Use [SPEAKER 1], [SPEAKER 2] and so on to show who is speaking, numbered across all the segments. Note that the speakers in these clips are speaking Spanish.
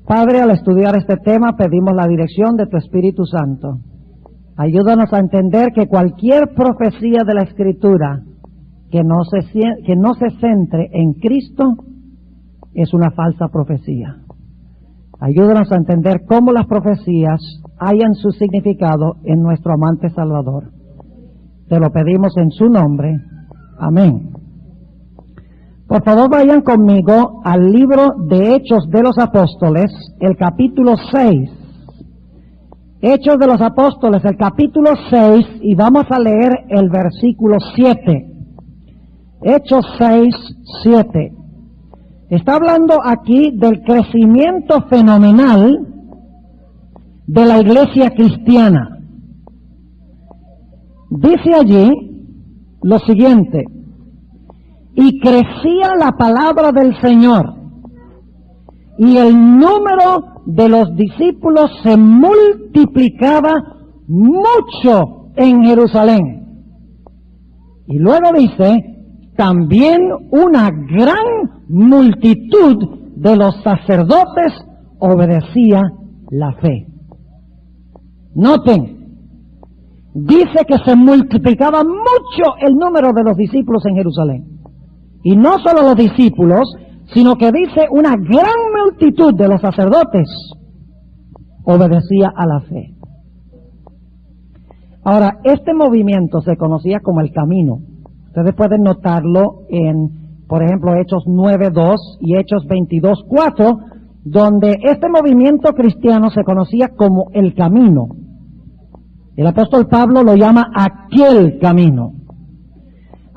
[SPEAKER 1] Padre, al estudiar este tema pedimos la dirección de tu Espíritu Santo. Ayúdanos a entender que cualquier profecía de la Escritura que no se centre en Cristo es una falsa profecía. Ayúdanos a entender cómo las profecías hallan su significado en nuestro amante Salvador. Te lo pedimos en su nombre. Amén. Por favor, vayan conmigo al libro de Hechos de los Apóstoles, el capítulo 6. Hechos de los Apóstoles, el capítulo 6, y vamos a leer el versículo 7. Hechos 6, 7. Está hablando aquí del crecimiento fenomenal de la iglesia cristiana. Dice allí lo siguiente: y crecía la palabra del Señor, y el número de los discípulos se multiplicaba mucho en Jerusalén. Y luego dice, también una gran multitud de los sacerdotes obedecía la fe. Noten, dice que se multiplicaba mucho el número de los discípulos en Jerusalén. Y no solo los discípulos, sino que dice una gran multitud de los sacerdotes obedecía a la fe. Ahora, este movimiento se conocía como el camino. Ustedes pueden notarlo en, por ejemplo, Hechos 9:2 y Hechos 22:4, donde este movimiento cristiano se conocía como el camino. El apóstol Pablo lo llama aquel camino.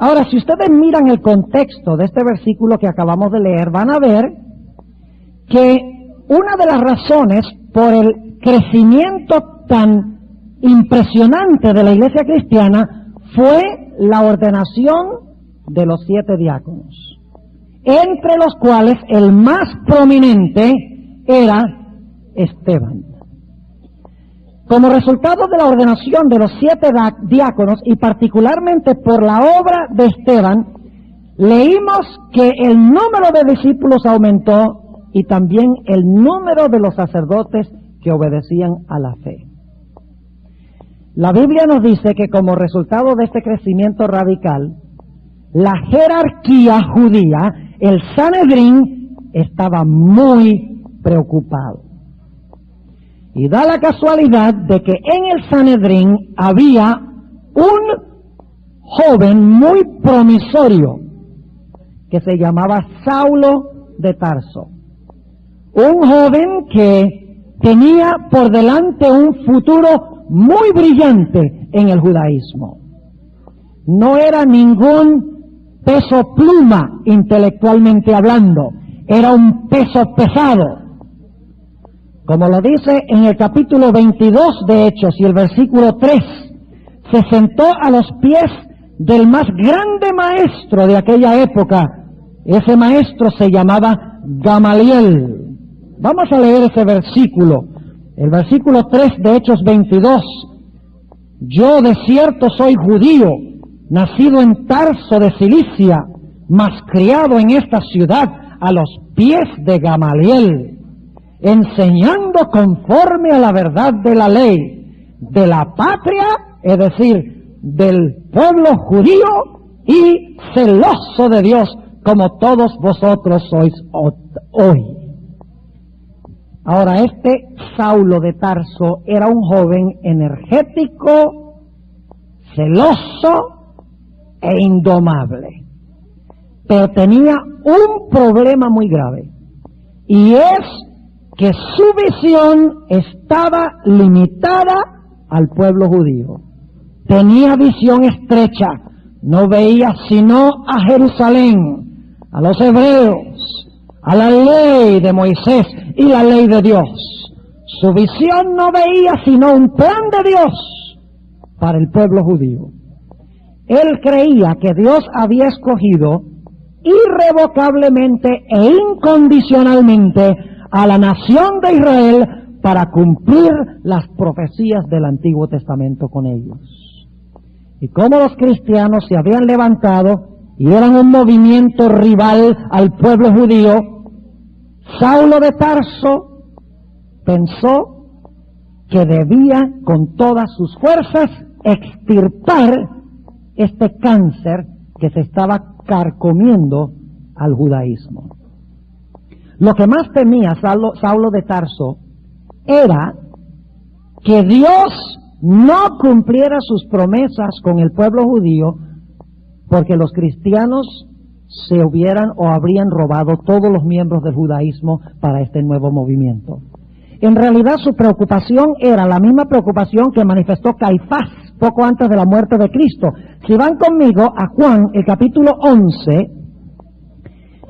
[SPEAKER 1] Ahora, si ustedes miran el contexto de este versículo que acabamos de leer, van a ver que una de las razones por el crecimiento tan impresionante de la iglesia cristiana fue la ordenación de los 7 diáconos, entre los cuales el más prominente era Esteban. Como resultado de la ordenación de los 7 diáconos, y particularmente por la obra de Esteban, leímos que el número de discípulos aumentó y también el número de los sacerdotes que obedecían a la fe. La Biblia nos dice que como resultado de este crecimiento radical, la jerarquía judía, el Sanedrín, estaba muy preocupado. Y da la casualidad de que en el Sanedrín había un joven muy promisorio que se llamaba Saulo de Tarso. Un joven que tenía por delante un futuro muy brillante en el judaísmo. No era ningún peso pluma intelectualmente hablando, era un peso pesado. Como lo dice en el capítulo 22 de Hechos y el versículo 3, se sentó a los pies del más grande maestro de aquella época. Ese maestro se llamaba Gamaliel. Vamos a leer ese versículo. El versículo 3 de Hechos 22. Yo de cierto soy judío, nacido en Tarso de Cilicia, mas criado en esta ciudad a los pies de Gamaliel, enseñando conforme a la verdad de la ley, de la patria, es decir, del pueblo judío, y celoso de Dios, como todos vosotros sois hoy. Ahora, este Saulo de Tarso era un joven energético, celoso e indomable, pero tenía un problema muy grave, y es que su visión estaba limitada al pueblo judío. Tenía visión estrecha, no veía sino a Jerusalén, a los hebreos, a la ley de Moisés y la ley de Dios. Su visión no veía sino un plan de Dios para el pueblo judío. Él creía que Dios había escogido irrevocablemente e incondicionalmente a la nación de Israel para cumplir las profecías del Antiguo Testamento con ellos. Y como los cristianos se habían levantado y eran un movimiento rival al pueblo judío, Saulo de Tarso pensó que debía con todas sus fuerzas extirpar este cáncer que se estaba carcomiendo al judaísmo. Lo que más temía Saulo de Tarso era que Dios no cumpliera sus promesas con el pueblo judío, porque los cristianos se hubieran o habrían robado todos los miembros del judaísmo para este nuevo movimiento. En realidad su preocupación era la misma preocupación que manifestó Caifás poco antes de la muerte de Cristo. Si van conmigo a Juan, el capítulo 11,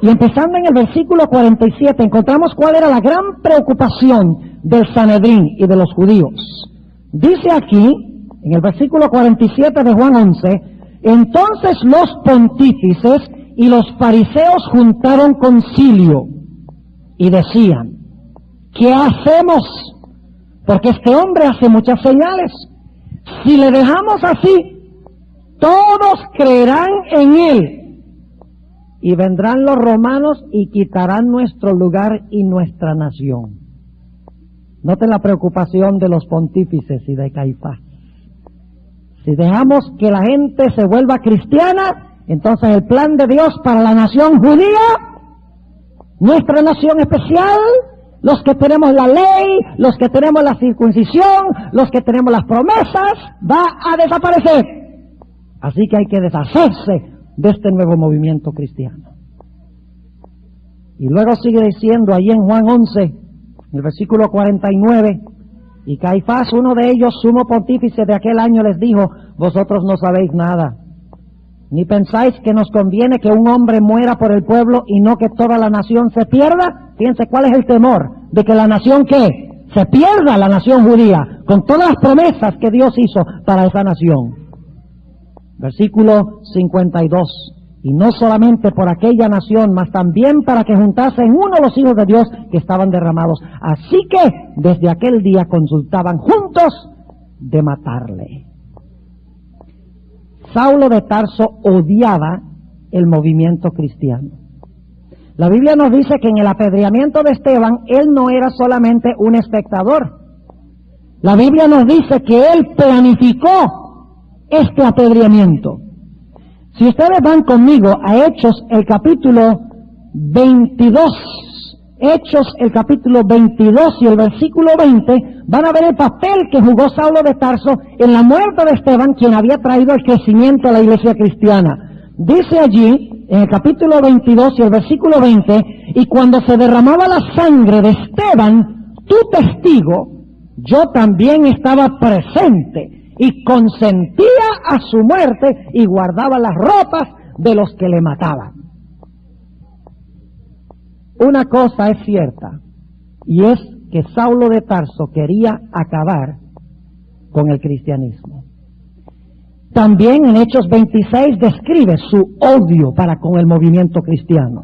[SPEAKER 1] y empezando en el versículo 47, encontramos cuál era la gran preocupación del Sanedrín y de los judíos. Dice aquí, en el versículo 47 de Juan 11, entonces los pontífices y los fariseos juntaron concilio y decían, ¿qué hacemos? Porque este hombre hace muchas señales. Si le dejamos así, todos creerán en él. Y vendrán los romanos y quitarán nuestro lugar y nuestra nación. Noten la preocupación de los pontífices y de Caifás. Si dejamos que la gente se vuelva cristiana, entonces el plan de Dios para la nación judía, nuestra nación especial, los que tenemos la ley, los que tenemos la circuncisión, los que tenemos las promesas, va a desaparecer. Así que hay que deshacerse de este nuevo movimiento cristiano. Y luego sigue diciendo allí en Juan 11, en el versículo 49, y Caifás, uno de ellos, sumo pontífice de aquel año, les dijo, vosotros no sabéis nada, ni pensáis que nos conviene que un hombre muera por el pueblo y no que toda la nación se pierda. Fíjense cuál es el temor de que la nación ¿qué? Se pierda, la nación judía, con todas las promesas que Dios hizo para esa nación. Versículo 52, y no solamente por aquella nación, mas también para que juntasen uno los hijos de Dios que estaban derramados. Así que desde aquel día consultaban juntos de matarle. Saulo de Tarso odiaba el movimiento cristiano. La Biblia nos dice que en el apedreamiento de Esteban, él no era solamente un espectador. La Biblia nos dice que él planificó este apedreamiento. Si ustedes van conmigo a Hechos, el capítulo 22, Hechos, el capítulo 22 y el versículo 20, van a ver el papel que jugó Saulo de Tarso en la muerte de Esteban, quien había traído el crecimiento a la iglesia cristiana. Dice allí, en el capítulo 22 y el versículo 20, y cuando se derramaba la sangre de Esteban, tu testigo, yo también estaba presente, y consentía a su muerte y guardaba las ropas de los que le mataban. Una cosa es cierta, y es que Saulo de Tarso quería acabar con el cristianismo. También en Hechos 26 describe su odio para con el movimiento cristiano.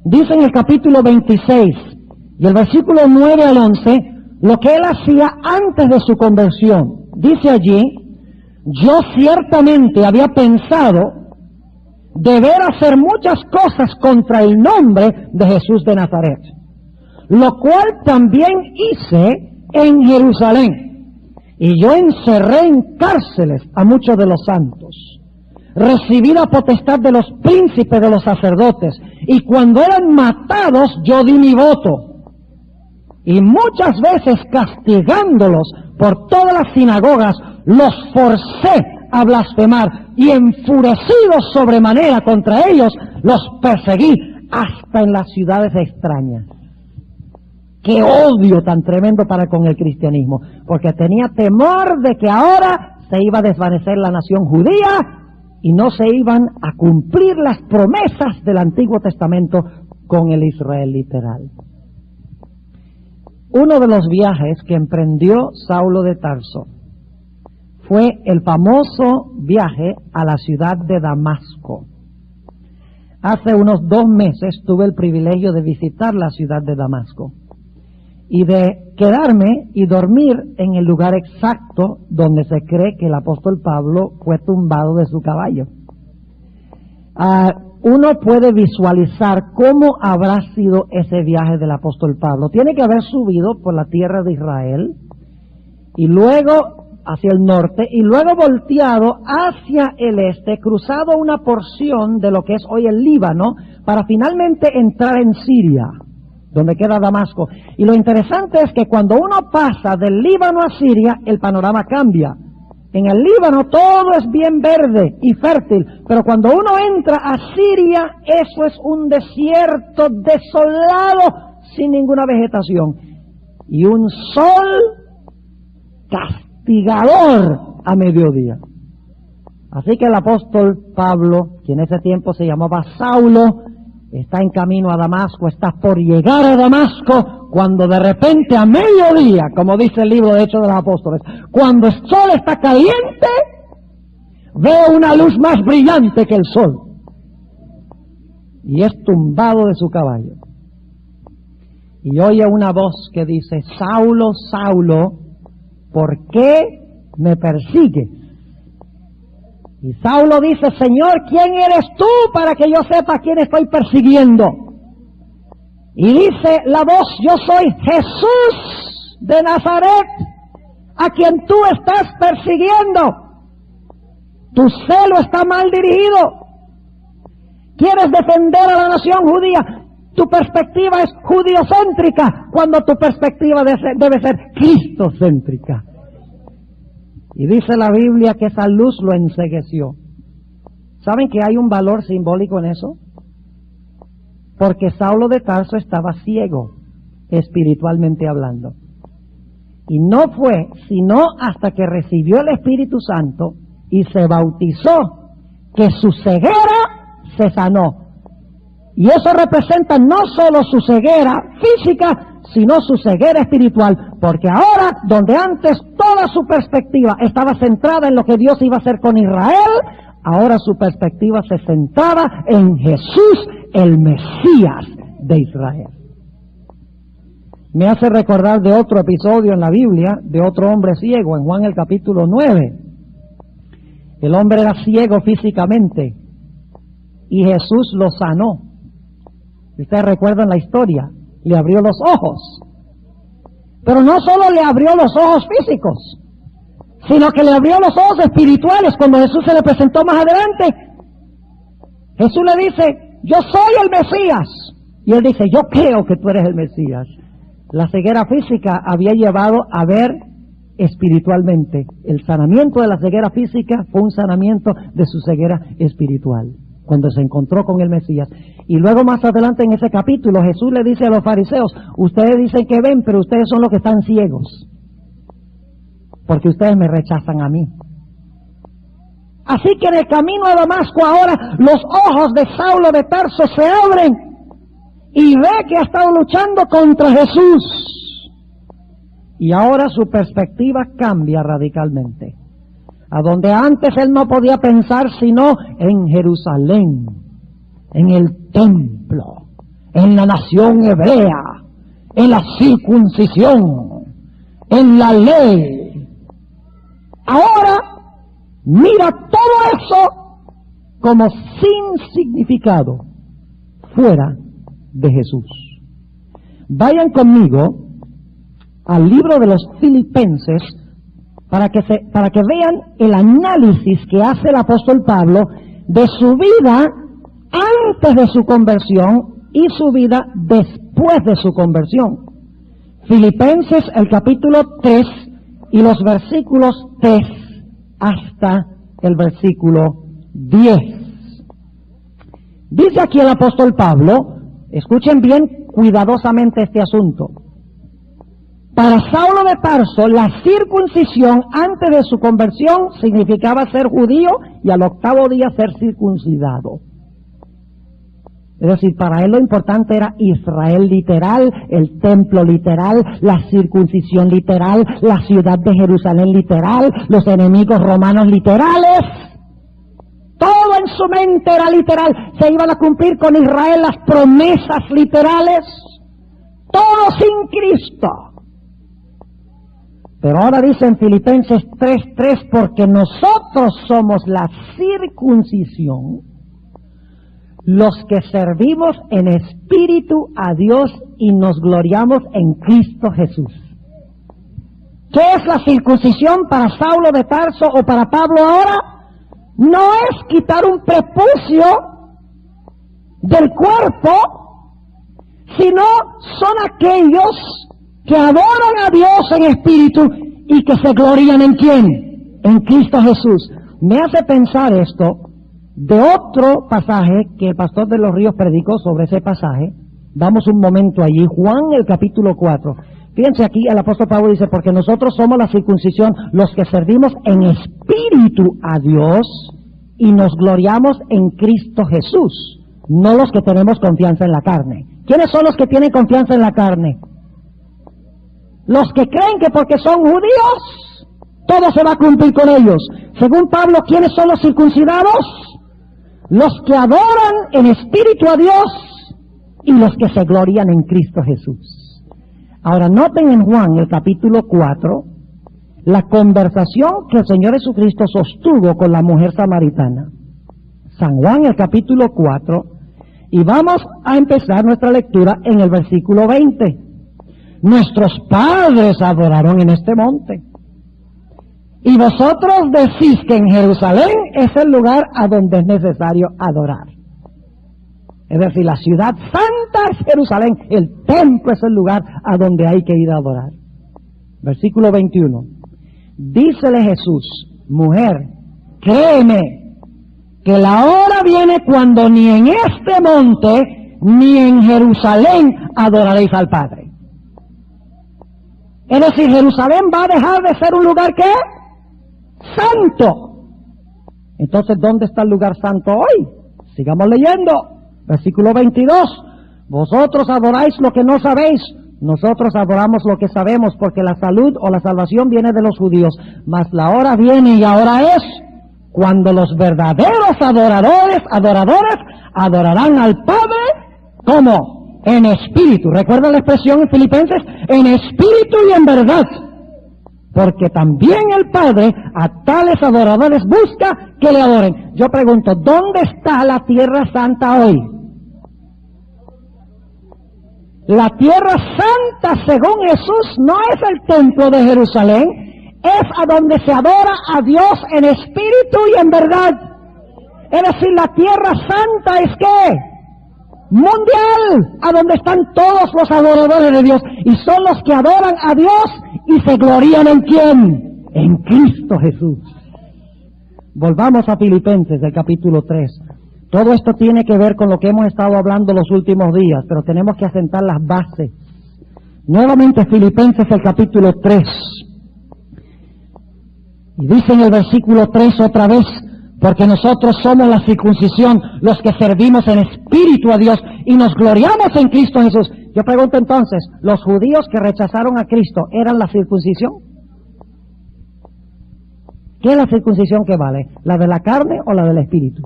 [SPEAKER 1] Dice en el capítulo 26 y el versículo 9 al 11, lo que él hacía antes de su conversión. Dice allí, yo ciertamente había pensado deber hacer muchas cosas contra el nombre de Jesús de Nazaret, lo cual también hice en Jerusalén. Y yo encerré en cárceles a muchos de los santos, recibí la potestad de los príncipes de los sacerdotes, y cuando eran matados yo di mi voto. Y muchas veces castigándolos por todas las sinagogas, los forcé a blasfemar, y enfurecidos sobremanera contra ellos, los perseguí hasta en las ciudades extrañas. ¡Qué odio tan tremendo para con el cristianismo! Porque tenía temor de que ahora se iba a desvanecer la nación judía y no se iban a cumplir las promesas del Antiguo Testamento con el Israel literal. Uno de los viajes que emprendió Saulo de Tarso fue el famoso viaje a la ciudad de Damasco. Hace unos 2 meses tuve el privilegio de visitar la ciudad de Damasco y de quedarme y dormir en el lugar exacto donde se cree que el apóstol Pablo fue tumbado de su caballo. uno puede visualizar cómo habrá sido ese viaje del apóstol Pablo. Tiene que haber subido por la tierra de Israel y luego hacia el norte y luego volteado hacia el este, cruzado una porción de lo que es hoy el Líbano para finalmente entrar en Siria, donde queda Damasco. Y lo interesante es que cuando uno pasa del Líbano a Siria, el panorama cambia. En el Líbano todo es bien verde y fértil, pero cuando uno entra a Siria, eso es un desierto desolado, sin ninguna vegetación. Y un sol castigador a mediodía. Así que el apóstol Pablo, que en ese tiempo se llamaba Saulo, está en camino a Damasco, está por llegar a Damasco, cuando de repente a mediodía, como dice el libro de Hechos de los Apóstoles, cuando el sol está caliente, ve una luz más brillante que el sol. Y es tumbado de su caballo. Y oye una voz que dice, Saulo, Saulo, ¿por qué me persigues? Y Saulo dice, Señor, ¿quién eres tú para que yo sepa a quién estoy persiguiendo? Y dice la voz, yo soy Jesús de Nazaret, a quien tú estás persiguiendo. Tu celo está mal dirigido. Quieres defender a la nación judía. Tu perspectiva es judiocéntrica, cuando tu perspectiva debe ser cristocéntrica. Y dice la Biblia que esa luz lo encegueció. ¿Saben que hay un valor simbólico en eso? Porque Saulo de Tarso estaba ciego, espiritualmente hablando. Y no fue sino hasta que recibió el Espíritu Santo y se bautizó que su ceguera se sanó. Y eso representa no solo su ceguera física, sino su ceguera espiritual, porque ahora, donde antes toda su perspectiva estaba centrada en lo que Dios iba a hacer con Israel, ahora su perspectiva se centraba en Jesús, el Mesías de Israel. Me hace recordar de otro episodio en la Biblia, de otro hombre ciego, en Juan el capítulo 9. El hombre era ciego físicamente y Jesús lo sanó. Ustedes recuerdan la historia. Le abrió los ojos. Pero no solo le abrió los ojos físicos, sino que le abrió los ojos espirituales cuando Jesús se le presentó más adelante. Jesús le dice, yo soy el Mesías. Y él dice, yo creo que tú eres el Mesías. La ceguera física había llevado a ver espiritualmente. El sanamiento de la ceguera física fue un sanamiento de su ceguera espiritual, cuando se encontró con el Mesías. Y luego más adelante en ese capítulo Jesús le dice a los fariseos, ustedes dicen que ven, pero ustedes son los que están ciegos, porque ustedes me rechazan a mí. Así que en el camino a Damasco ahora los ojos de Saulo de Tarso se abren y ve que ha estado luchando contra Jesús. Y ahora su perspectiva cambia radicalmente. A donde antes él no podía pensar sino en Jerusalén, en el templo, en la nación hebrea, en la circuncisión, en la ley. Ahora mira todo eso como sin significado, fuera de Jesús. Vayan conmigo al libro de los Filipenses para que vean el análisis que hace el apóstol Pablo de su vida antes de su conversión y su vida después de su conversión. Filipenses el capítulo 3 y los versículos 3 hasta el versículo 10. Dice aquí el apóstol Pablo, escuchen bien cuidadosamente este asunto. Para Saulo de Tarso, la circuncisión antes de su conversión significaba ser judío y al octavo día ser circuncidado. Es decir, para él lo importante era Israel literal, el templo literal, la circuncisión literal, la ciudad de Jerusalén literal, los enemigos romanos literales. Todo en su mente era literal. Se iban a cumplir con Israel las promesas literales. Todo sin Cristo. Pero ahora dice en Filipenses 3:3, porque nosotros somos la circuncisión, los que servimos en espíritu a Dios y nos gloriamos en Cristo Jesús. ¿Qué es la circuncisión para Saulo de Tarso o para Pablo ahora? No es quitar un prepucio del cuerpo, sino son aquellos que adoran a Dios en espíritu y que se glorían ¿en quién? En Cristo Jesús. Me hace pensar esto de otro pasaje que el pastor de los Ríos predicó sobre ese pasaje. Vamos un momento allí, Juan el capítulo 4. Fíjense aquí, el apóstol Pablo dice, porque nosotros somos la circuncisión, los que servimos en espíritu a Dios y nos gloriamos en Cristo Jesús, no los que tenemos confianza en la carne. ¿Quiénes son los que tienen confianza en la carne? Los que creen que porque son judíos, todo se va a cumplir con ellos. Según Pablo, ¿quiénes son los circuncidados? Los que adoran en espíritu a Dios y los que se glorian en Cristo Jesús. Ahora, noten en Juan, el capítulo 4, la conversación que el Señor Jesucristo sostuvo con la mujer samaritana. San Juan, el capítulo 4, y vamos a empezar nuestra lectura en el versículo 20. Nuestros padres adoraron en este monte, y vosotros decís que en Jerusalén es el lugar a donde es necesario adorar. Es decir, la ciudad santa es Jerusalén, el templo es el lugar a donde hay que ir a adorar. Versículo 21. Dícele Jesús, mujer, créeme, que la hora viene cuando ni en este monte ni en Jerusalén adoraréis al Padre. Es decir, Jerusalén va a dejar de ser un lugar ¿qué? Santo. Entonces, ¿dónde está el lugar santo hoy? Sigamos leyendo. Versículo 22. Vosotros adoráis lo que no sabéis. Nosotros adoramos lo que sabemos, porque la salud o la salvación viene de los judíos. Mas la hora viene y ahora es cuando los verdaderos adoradores adorarán al Padre, ¿cómo? En espíritu. ¿Recuerdan la expresión en Filipenses? En espíritu y en verdad. Porque también el Padre a tales adoradores busca que le adoren. Yo pregunto, ¿dónde está la tierra santa hoy? La tierra santa, según Jesús, no es el templo de Jerusalén, es a donde se adora a Dios en espíritu y en verdad. Es decir, la tierra santa es ¿qué? Mundial, a donde están todos los adoradores de Dios, y son los que adoran a Dios y se glorían ¿en quién? En Cristo Jesús. Volvamos a Filipenses, del capítulo 3. Todo esto tiene que ver con lo que hemos estado hablando los últimos días, pero tenemos que asentar las bases. Nuevamente Filipenses, el capítulo 3. Y dice en el versículo 3 otra vez, porque nosotros somos la circuncisión, los que servimos en espíritu a Dios y nos gloriamos en Cristo Jesús. Yo pregunto entonces, ¿los judíos que rechazaron a Cristo eran la circuncisión? ¿Qué es la circuncisión que vale? ¿La de la carne o la del espíritu?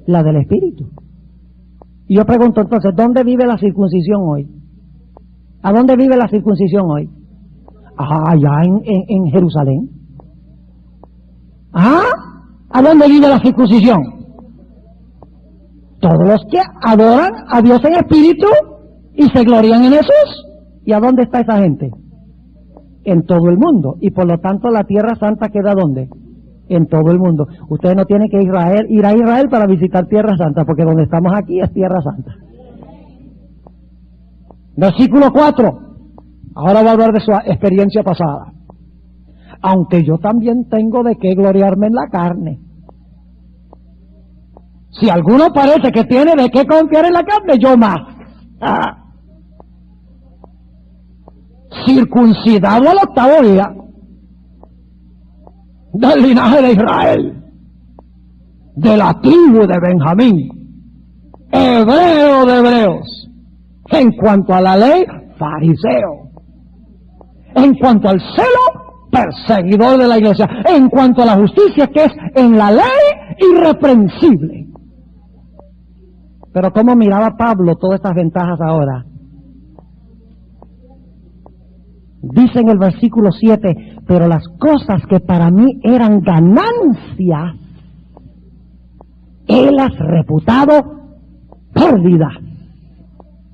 [SPEAKER 1] La del espíritu. Y yo pregunto entonces, ¿dónde vive la circuncisión hoy? ¿A dónde vive la circuncisión hoy? Allá en Jerusalén. ¿A dónde vive la circuncisión? Todos los que adoran a Dios en espíritu y se glorían en Jesús. ¿Y a dónde está esa gente? En todo el mundo. Y por lo tanto la tierra santa queda ¿dónde? En todo el mundo. Ustedes no tienen que ir a Israel para visitar tierra santa, porque donde estamos aquí es tierra santa. Versículo 4. Ahora va a hablar de su experiencia pasada. Aunque yo también tengo de qué gloriarme en la carne. Si alguno parece que tiene de qué confiar en la carne, yo más. Circuncidado al 8º día, del linaje de Israel, de la tribu de Benjamín, hebreo de hebreos, en cuanto a la ley, fariseo, en cuanto al celo, perseguidor de la iglesia, en cuanto a la justicia que es en la ley, irreprensible. Pero ¿cómo miraba Pablo todas estas ventajas ahora? Dice en el versículo 7, pero las cosas que para mí eran ganancias, he las reputado pérdida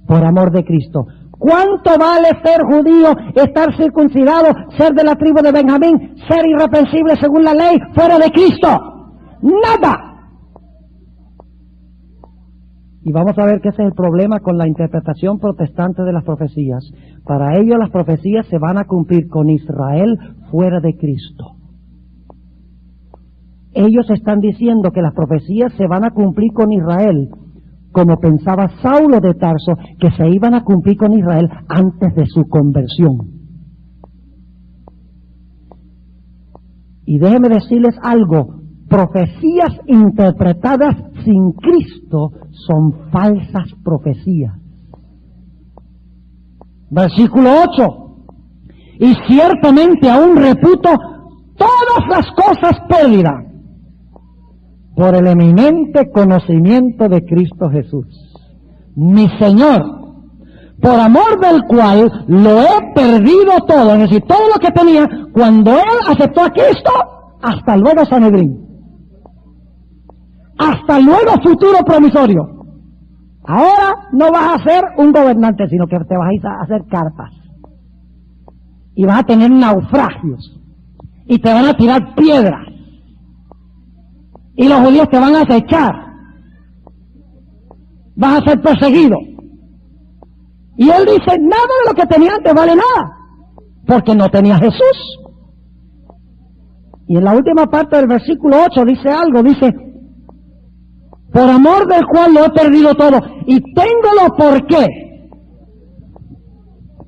[SPEAKER 1] por amor de Cristo. ¿Cuánto vale ser judío, estar circuncidado, ser de la tribu de Benjamín, ser irreprensible según la ley, fuera de Cristo? Nada. Y vamos a ver que ese es el problema con la interpretación protestante de las profecías. Para ellos las profecías se van a cumplir con Israel fuera de Cristo. Ellos están diciendo que las profecías se van a cumplir con Israel, como pensaba Saulo de Tarso, que se iban a cumplir con Israel antes de su conversión. Y déjenme decirles algo, profecías interpretadas sin Cristo son falsas profecías. Versículo 8. Y ciertamente aún reputo todas las cosas pérdida por el eminente conocimiento de Cristo Jesús, mi Señor, por amor del cual lo he perdido todo, es decir, todo lo que tenía cuando Él aceptó a Cristo. Hasta luego, Sanedrín. Hasta luego, futuro promisorio. Ahora no vas a ser un gobernante, sino que te vas a ir a hacer carpas. Y vas a tener naufragios. Y te van a tirar piedras. Y los judíos te van a acechar. Vas a ser perseguido. Y él dice, nada de lo que tenía antes vale nada. Porque no tenía Jesús. Y en la última parte del versículo 8 dice algo, dice, por amor del cual lo he perdido todo, y téngolo por qué.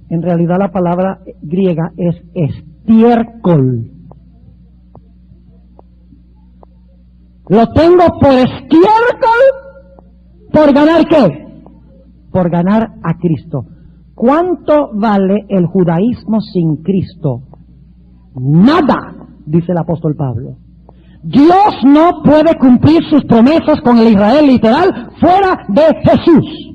[SPEAKER 1] En realidad la palabra griega es estiércol. Lo tengo por estiércol, ¿por ganar qué? Por ganar a Cristo. ¿Cuánto vale el judaísmo sin Cristo? Nada, dice el apóstol Pablo. Dios no puede cumplir sus promesas con el Israel literal fuera de Jesús.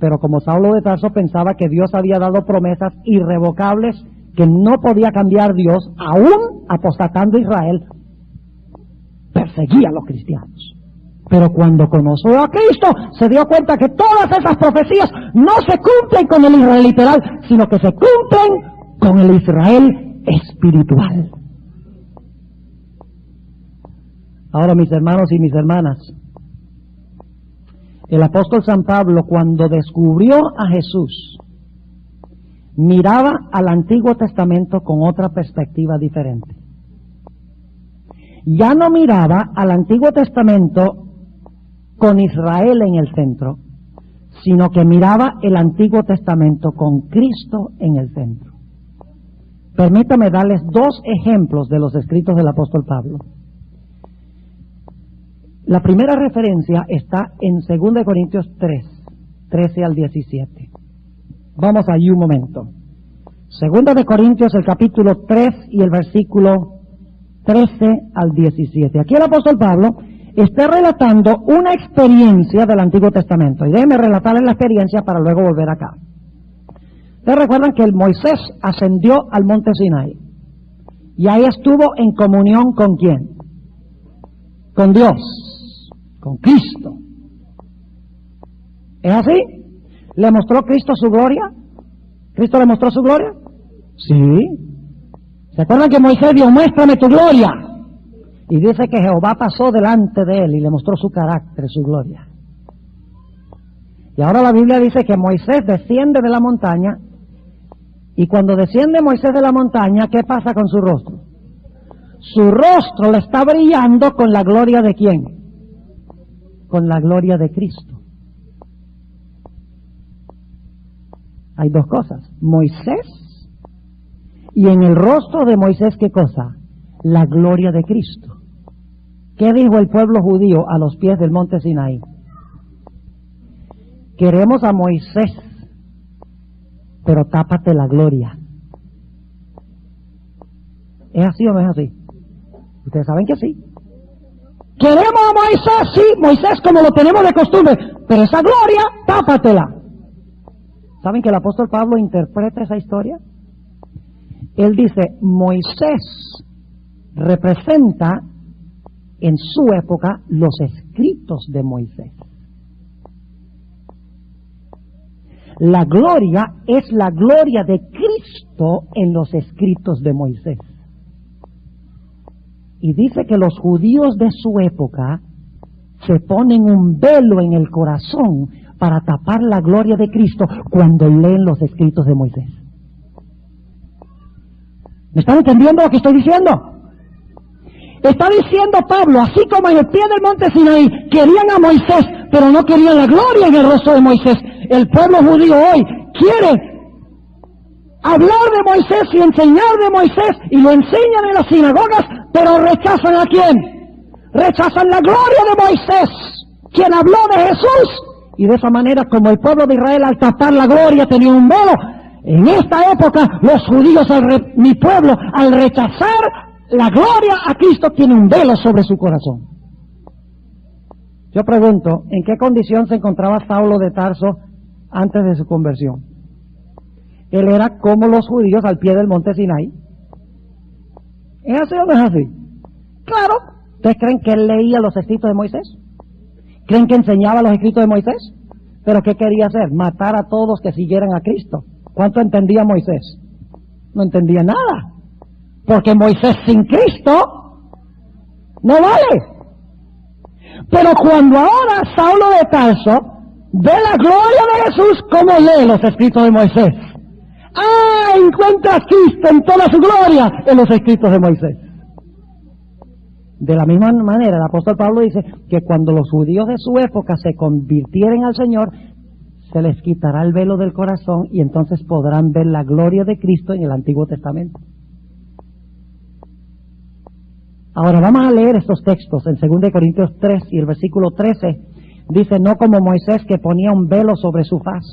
[SPEAKER 1] Pero como Saulo de Tarso pensaba que Dios había dado promesas irrevocables que no podía cambiar Dios, aún apostatando Israel, perseguía a los cristianos. Pero cuando conoció a Cristo, se dio cuenta que todas esas profecías no se cumplen con el Israel literal, sino que se cumplen con el Israel espiritual. Ahora, mis hermanos y mis hermanas, el apóstol San Pablo, cuando descubrió a Jesús, miraba al Antiguo Testamento con otra perspectiva diferente. Ya no miraba al Antiguo Testamento con Israel en el centro, sino que miraba el Antiguo Testamento con Cristo en el centro. Permítame darles dos ejemplos de los escritos del apóstol Pablo. La primera referencia está en 2 Corintios 3, 13 al 17. Vamos allí un momento. 2 Corintios, el capítulo 3 y el versículo 13 al 17. Aquí el apóstol Pablo está relatando una experiencia del Antiguo Testamento. Y déjenme relatarles la experiencia para luego volver acá. Ustedes recuerdan que el Moisés ascendió al monte Sinaí. Y ahí estuvo en comunión ¿con quién? Con Dios, con Cristo. ¿Es así? ¿Le mostró Cristo su gloria? ¿Cristo le mostró su gloria? Sí. ¿Se acuerdan que Moisés dijo, muéstrame tu gloria? Y dice que Jehová pasó delante de él y le mostró su carácter, su gloria. Y ahora la Biblia dice que Moisés desciende de la montaña, y cuando desciende Moisés de la montaña, ¿qué pasa con su rostro? Su rostro le está brillando con la gloria de ¿quién? Con la gloria de Cristo. Hay dos cosas. Moisés, y en el rostro de Moisés, ¿qué cosa? La gloria de Cristo. ¿Qué dijo el pueblo judío a los pies del monte Sinaí? Queremos a Moisés, pero tápate la gloria. ¿Es así o no es así? Ustedes saben que sí. Queremos a Moisés, sí, Moisés como lo tenemos de costumbre, pero esa gloria, tápatela. ¿Saben que el apóstol Pablo interpreta esa historia? Él dice, Moisés representa en su época los escritos escritos de Moisés. La gloria es la gloria de Cristo en los escritos de Moisés. Y dice que los judíos de su época se ponen un velo en el corazón para tapar la gloria de Cristo cuando leen los escritos de Moisés. ¿Me están entendiendo lo que estoy diciendo? Está diciendo Pablo, así como en el pie del monte Sinaí querían a Moisés, pero no querían la gloria en el rostro de Moisés. El pueblo judío hoy quiere hablar de Moisés y enseñar de Moisés, y lo enseñan en las sinagogas, pero rechazan ¿a quién? Rechazan la gloria de Moisés, quien habló de Jesús. Y de esa manera, como el pueblo de Israel al tapar la gloria tenía un velo, en esta época los judíos, mi pueblo, al rechazar la gloria a Cristo, tiene un velo sobre su corazón. Yo pregunto, ¿en qué condición se encontraba Saulo de Tarso antes de su conversión? Él era como los judíos al pie del monte Sinaí. ¿Es así o no es así? Claro. ¿Ustedes creen que él leía los escritos de Moisés? ¿Creen que enseñaba los escritos de Moisés? ¿Pero qué quería hacer? Matar a todos que siguieran a Cristo. ¿Cuánto entendía Moisés? No entendía nada. Porque Moisés sin Cristo no vale. Pero cuando ahora Saulo de Tarso ve la gloria de Jesús, ¿cómo lee los escritos de Moisés? ¡Ah! Encuentra a Cristo en toda su gloria en los escritos de Moisés. De la misma manera, el apóstol Pablo dice que cuando los judíos de su época se convirtieren al Señor, se les quitará el velo del corazón y entonces podrán ver la gloria de Cristo en el Antiguo Testamento. Ahora vamos a leer estos textos en 2 Corintios 3 y el versículo 13. Dice, no como Moisés que ponía un velo sobre su faz,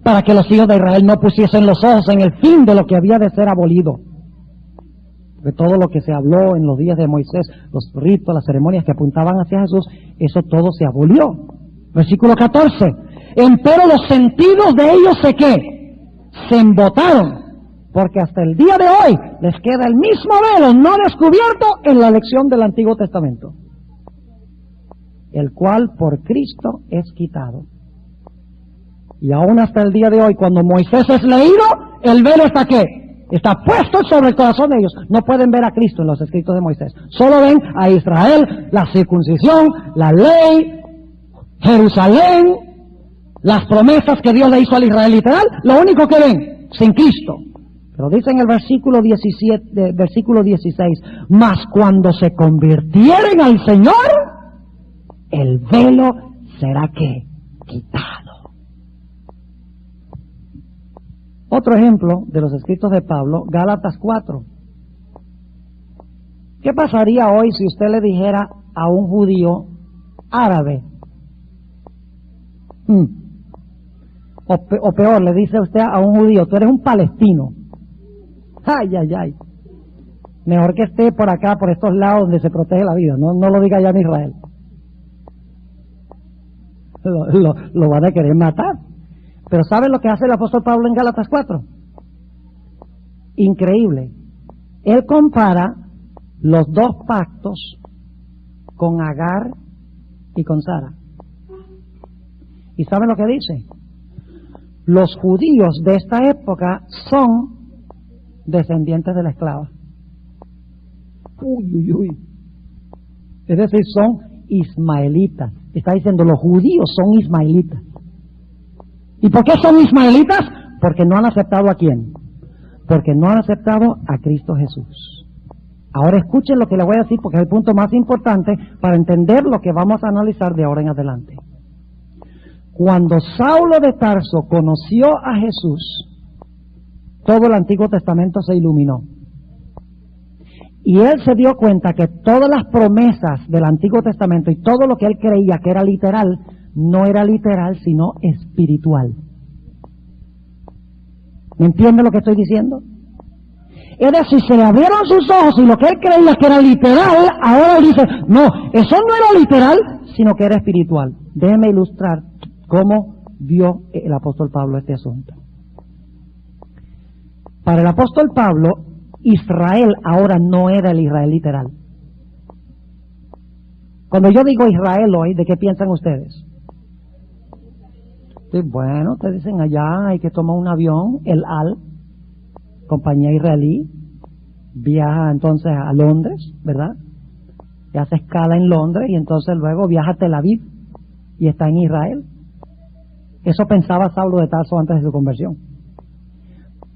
[SPEAKER 1] para que los hijos de Israel no pusiesen los ojos en el fin de lo que había de ser abolido. De todo lo que se habló en los días de Moisés, los ritos, las ceremonias que apuntaban hacia Jesús, eso todo se abolió. Versículo 14. Empero los sentidos de ellos se embotaron, porque hasta el día de hoy les queda el mismo velo no descubierto en la lección del Antiguo Testamento, el cual por Cristo es quitado. Y aún hasta el día de hoy, cuando Moisés es leído, el velo está ¿qué? Está puesto sobre el corazón de ellos. No pueden ver a Cristo en los escritos de Moisés. Solo ven a Israel, la circuncisión, la ley, Jerusalén, las promesas que Dios le hizo al Israel literal. Lo único que ven, sin Cristo. Pero dice en el versículo 16, mas cuando se convirtieren al Señor, el velo será ¿qué? Quitado. Otro ejemplo de los escritos de Pablo, Gálatas 4. ¿Qué pasaría hoy si usted le dijera a un judío árabe? O peor, le dice usted a un judío, tú eres un palestino. Ay, ay, ay. Mejor que esté por acá, por estos lados donde se protege la vida. No lo diga allá en Israel. Lo van a querer matar. Pero ¿saben lo que hace el apóstol Pablo en Gálatas 4? Increíble. Él compara los dos pactos con Agar y con Sara. ¿Y saben lo que dice? Los judíos de esta época son descendientes de la esclava. Uy, uy, uy. Es decir, son ismaelitas. Está diciendo, los judíos son ismaelitas. ¿Y por qué son ismaelitas? Porque no han aceptado ¿a quién? Porque no han aceptado a Cristo Jesús. Ahora escuchen lo que les voy a decir porque es el punto más importante para entender lo que vamos a analizar de ahora en adelante. Cuando Saulo de Tarso conoció a Jesús, todo el Antiguo Testamento se iluminó. Y él se dio cuenta que todas las promesas del Antiguo Testamento y todo lo que él creía que era literal, no era literal, sino espiritual. ¿Me entiende lo que estoy diciendo? Es decir, se le abrieron sus ojos y lo que él creía que era literal, ahora él dice, no, eso no era literal, sino que era espiritual. Déjeme ilustrar cómo vio el apóstol Pablo este asunto. Para el apóstol Pablo, Israel ahora no era el Israel literal. Cuando yo digo Israel hoy, ¿de qué piensan ustedes? Sí, bueno, ustedes dicen allá hay que tomar un avión, el AL, compañía israelí, viaja entonces a Londres, ¿verdad? Y hace escala en Londres y entonces luego viaja a Tel Aviv y está en Israel. Eso pensaba Saulo de Tarso antes de su conversión.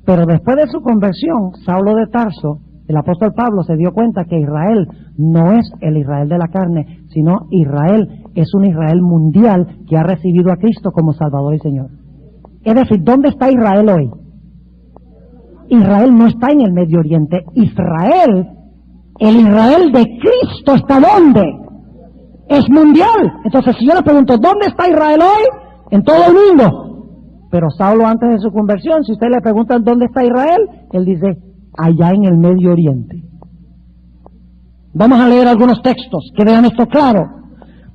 [SPEAKER 1] Pero después de su conversión, Saulo de Tarso, el apóstol Pablo se dio cuenta que Israel no es el Israel de la carne, sino Israel es un Israel mundial que ha recibido a Cristo como Salvador y Señor. Es decir, ¿dónde está Israel hoy? Israel no está en el Medio Oriente. Israel, el Israel de Cristo, ¿está dónde? Es mundial. Entonces, si yo le pregunto, ¿dónde está Israel hoy? En todo el mundo. Pero Saulo, antes de su conversión, si usted le pregunta dónde está Israel, él dice, allá en el Medio Oriente. Vamos a leer algunos textos que vean esto claro.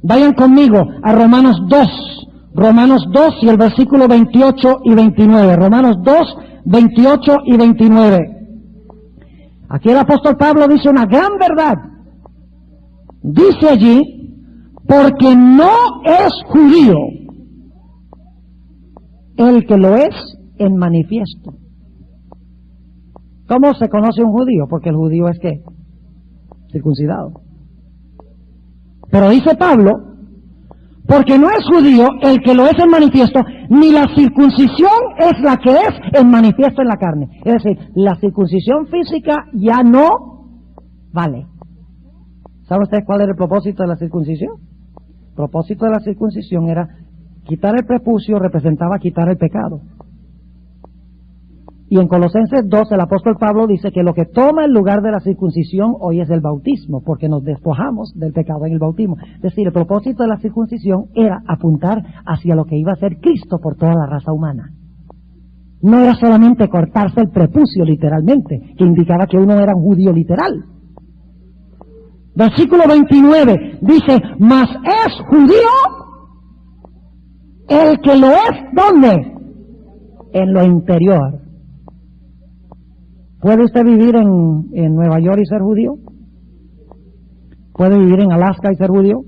[SPEAKER 1] Vayan conmigo a Romanos 2 y el versículo 28 y 29. Romanos 2, 28 y 29. Aquí el apóstol Pablo dice una gran verdad. Dice allí, porque no es judío el que lo es en manifiesto. ¿Cómo se conoce un judío? Porque el judío es ¿qué? Circuncidado. Pero dice Pablo, porque no es judío el que lo es en manifiesto, ni la circuncisión es la que es en manifiesto en la carne. Es decir, la circuncisión física ya no vale. ¿Saben ustedes cuál era el propósito de la circuncisión? El propósito de la circuncisión era quitar el prepucio, representaba quitar el pecado. Y en Colosenses 2 el apóstol Pablo dice que lo que toma el lugar de la circuncisión hoy es el bautismo, porque nos despojamos del pecado en el bautismo. Es decir, el propósito de la circuncisión era apuntar hacia lo que iba a ser Cristo por toda la raza humana. No era solamente cortarse el prepucio literalmente, que indicaba que uno era un judío literal. Versículo 29 dice, mas es judío el que lo es, ¿dónde? En lo interior. ¿Puede usted vivir en Nueva York y ser judío? ¿Puede vivir en Alaska y ser judío?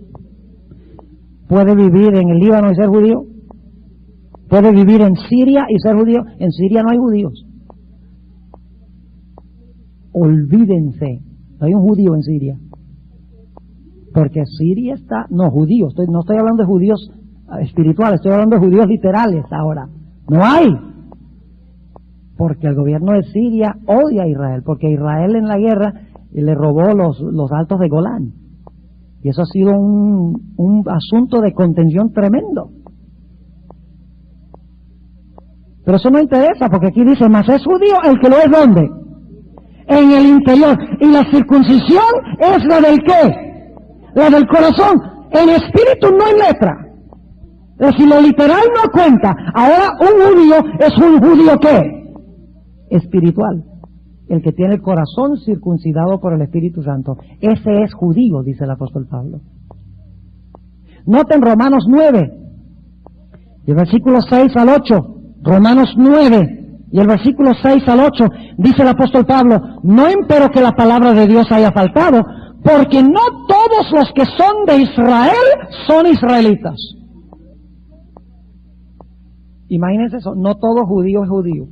[SPEAKER 1] ¿Puede vivir en el Líbano y ser judío? ¿Puede vivir en Siria y ser judío? En Siria no hay judíos. Olvídense, no hay un judío en Siria. Porque Siria está, no judíos, no estoy hablando de judíos espirituales, estoy hablando de judíos literales ahora. No hay. Porque el gobierno de Siria odia a Israel, porque Israel en la guerra le robó los altos de Golán. Y eso ha sido un asunto de contención tremendo. Pero eso no interesa, porque aquí dice, mas es judío el que lo es ¿dónde? En el interior. Y la circuncisión es la del ¿qué? La del corazón. En espíritu, no en letra. Es decir, lo literal no cuenta. Ahora un judío es un judío ¿qué? Espiritual, el que tiene el corazón circuncidado por el Espíritu Santo. Ese es judío, dice el apóstol Pablo. Noten Romanos 9, y el versículo 6 al 8. Romanos 9, y el versículo 6 al 8, dice el apóstol Pablo, no empero que la palabra de Dios haya faltado, porque no todos los que son de Israel son israelitas. Imagínense eso, no todo judío es judío.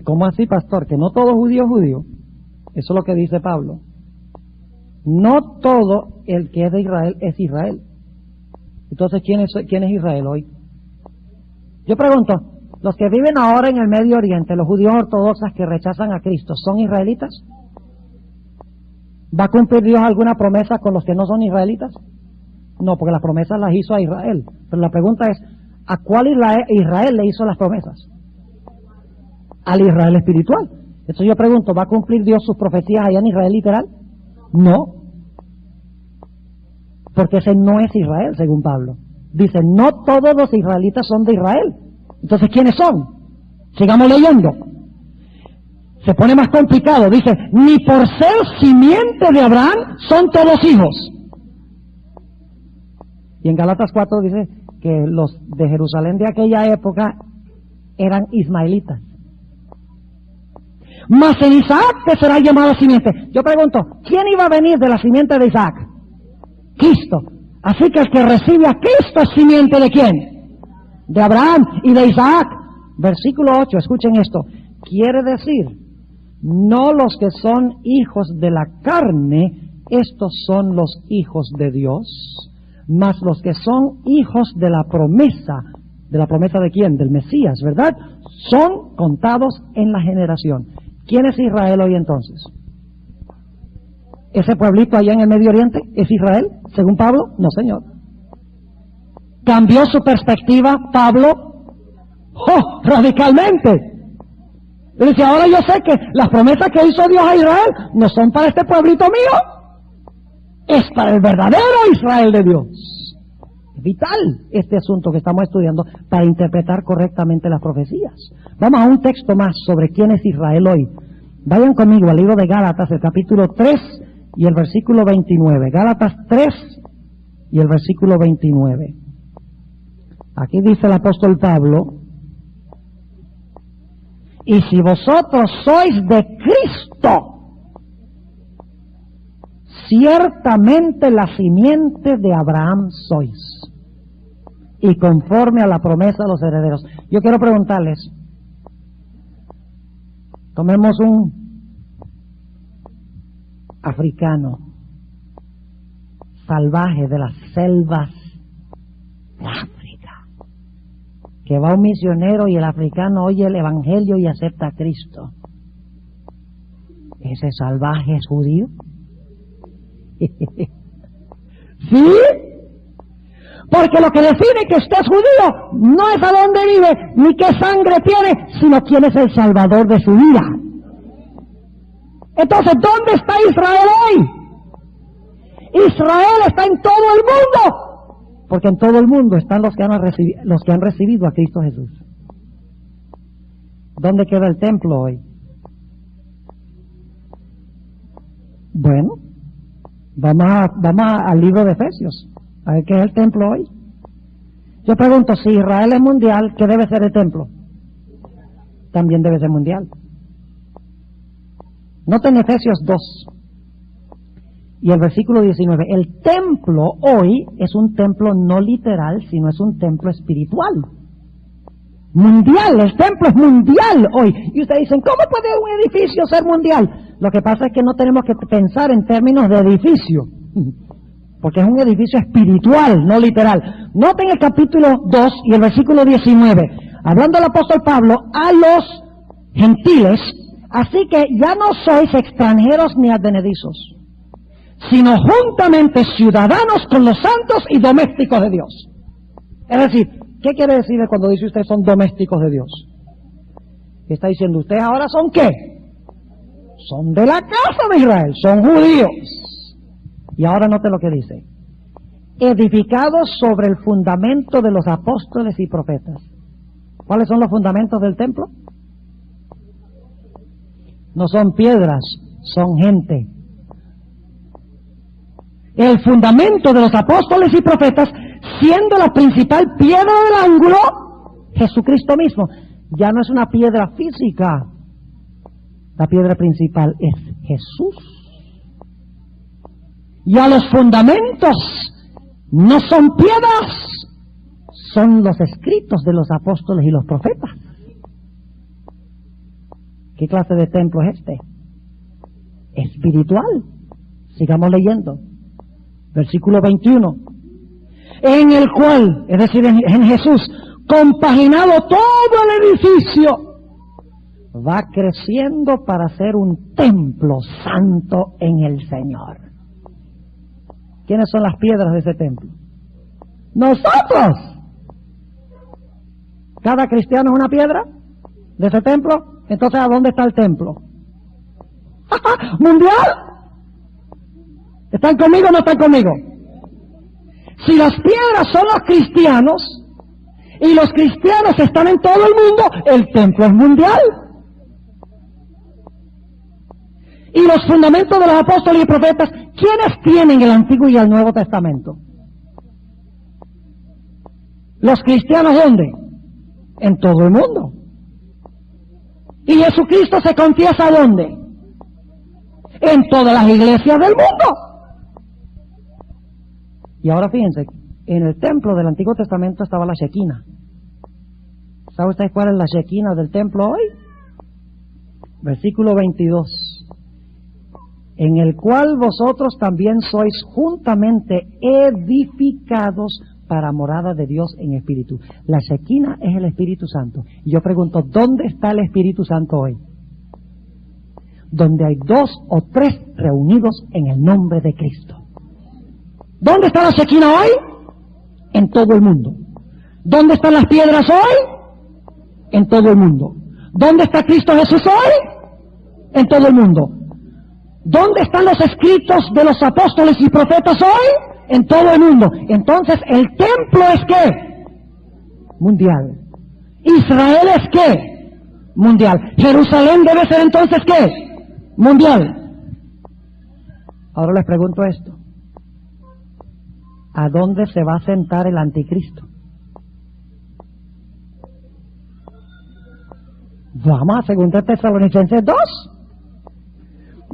[SPEAKER 1] ¿Cómo así, pastor? Que no todo judío es judío. Eso es lo que dice Pablo. No todo el que es de Israel es Israel. Entonces, ¿quién es Israel hoy? Yo pregunto, los que viven ahora en el Medio Oriente, los judíos ortodoxos que rechazan a Cristo, ¿son israelitas? ¿Va a cumplir Dios alguna promesa con los que no son israelitas? No, porque las promesas las hizo a Israel. Pero la pregunta es, ¿a cuál Israel le hizo las promesas? Al Israel espiritual. Entonces yo pregunto, ¿va a cumplir Dios sus profecías allá en Israel literal? No. Porque ese no es Israel, según Pablo. Dice, no todos los israelitas son de Israel. Entonces, ¿quiénes son? Sigamos leyendo. Se pone más complicado. Dice, ni por ser simiente de Abraham son todos hijos. Y en Gálatas 4 dice que los de Jerusalén de aquella época eran ismaelitas. Mas en Isaac te será llamada simiente. Yo pregunto, ¿quién iba a venir de la simiente de Isaac? Cristo. Así que el que recibe a Cristo es simiente ¿de quién? De Abraham y de Isaac. Versículo 8, escuchen esto. Quiere decir, no los que son hijos de la carne, estos son los hijos de Dios, mas los que son hijos de la promesa. ¿De la promesa de quién? Del Mesías, ¿verdad? Son contados en la generación. ¿Quién es Israel hoy entonces? ¿Ese pueblito allá en el Medio Oriente es Israel, según Pablo? No, señor. ¿Cambió su perspectiva Pablo? ¡Oh, radicalmente! Y dice, ahora yo sé que las promesas que hizo Dios a Israel no son para este pueblito mío, es para el verdadero Israel de Dios. Es vital este asunto que estamos estudiando para interpretar correctamente las profecías. Vamos a un texto más sobre quién es Israel hoy. Vayan conmigo al libro de Gálatas, el capítulo 3 y el versículo 29. Gálatas 3 y el versículo 29. Aquí dice el apóstol Pablo, y si vosotros sois de Cristo, ciertamente la simiente de Abraham sois, y conforme a la promesa de los herederos. Yo quiero preguntarles, tomemos un africano salvaje de las selvas de África, que va un misionero y el africano oye el evangelio y acepta a Cristo. ¿Ese salvaje es judío? ¿Sí? Porque lo que define que usted es judío no es a dónde vive, ni qué sangre tiene, sino quién es el salvador de su vida. Entonces, ¿dónde está Israel hoy? Israel está en todo el mundo. Porque en todo el mundo están los que han recibido a Cristo Jesús. ¿Dónde queda el templo hoy? Bueno, vamos al libro de Efesios, a ver qué es el templo hoy. Yo pregunto, si Israel es mundial, ¿qué debe ser el templo? También debe ser mundial. Noten Efesios 2 y el versículo 19. El templo hoy es un templo no literal, sino es un templo espiritual. Mundial, el templo es mundial hoy. Y ustedes dicen, ¿cómo puede un edificio ser mundial? Lo que pasa es que no tenemos que pensar en términos de edificio, porque es un edificio espiritual, no literal. Noten el capítulo 2 y el versículo 19. Hablando el apóstol Pablo a los gentiles, así que ya no sois extranjeros ni advenedizos, sino juntamente ciudadanos con los santos y domésticos de Dios. Es decir, ¿qué quiere decir cuando dice usted son domésticos de Dios? ¿Qué está diciendo? ¿Ustedes ahora son qué? Son de la casa de Israel, son judíos. Y ahora note lo que dice. Edificados sobre el fundamento de los apóstoles y profetas. ¿Cuáles son los fundamentos del templo? No son piedras, son gente. El fundamento de los apóstoles y profetas, siendo la principal piedra del ángulo, Jesucristo mismo. Ya no es una piedra física. La piedra principal es Jesús. Y a los fundamentos no son piedras, son los escritos de los apóstoles y los profetas. ¿Qué clase de templo es este? Espiritual. Sigamos leyendo. Versículo 21. En el cual, es decir, en Jesús, compaginado todo el edificio, va creciendo para ser un templo santo en el Señor. ¿Quiénes son las piedras de ese templo? ¡Nosotros! ¿Cada cristiano es una piedra de ese templo? Entonces, ¿a dónde está el templo? ¿Mundial? ¿Están conmigo o no están conmigo? Si las piedras son los cristianos y los cristianos están en todo el mundo, el templo es mundial. Y los fundamentos de los apóstoles y profetas, ¿quiénes tienen el Antiguo y el Nuevo Testamento? ¿Los cristianos dónde? En todo el mundo. Y Jesucristo se confiesa ¿dónde? En todas las iglesias del mundo. Y ahora fíjense, en el templo del Antiguo Testamento estaba la Shekinah. ¿Sabe usted cuál es la Shekinah del templo hoy? Versículo 22. En el cual vosotros también sois juntamente edificados para morada de Dios en espíritu. La Shekinah es el Espíritu Santo. Y yo pregunto, ¿dónde está el Espíritu Santo hoy? Donde hay 2 o 3 reunidos en el nombre de Cristo. ¿Dónde está la Shekinah hoy? En todo el mundo. ¿Dónde están las piedras hoy? En todo el mundo. ¿Dónde está Cristo Jesús hoy? En todo el mundo. ¿Dónde están los escritos de los apóstoles y profetas hoy? En todo el mundo. Entonces, ¿el templo es qué? Mundial. ¿Israel es qué? Mundial. ¿Jerusalén debe ser entonces qué? Mundial. Ahora les pregunto esto. ¿A dónde se va a sentar el anticristo? Vamos a 2 Tesalonicenses 2.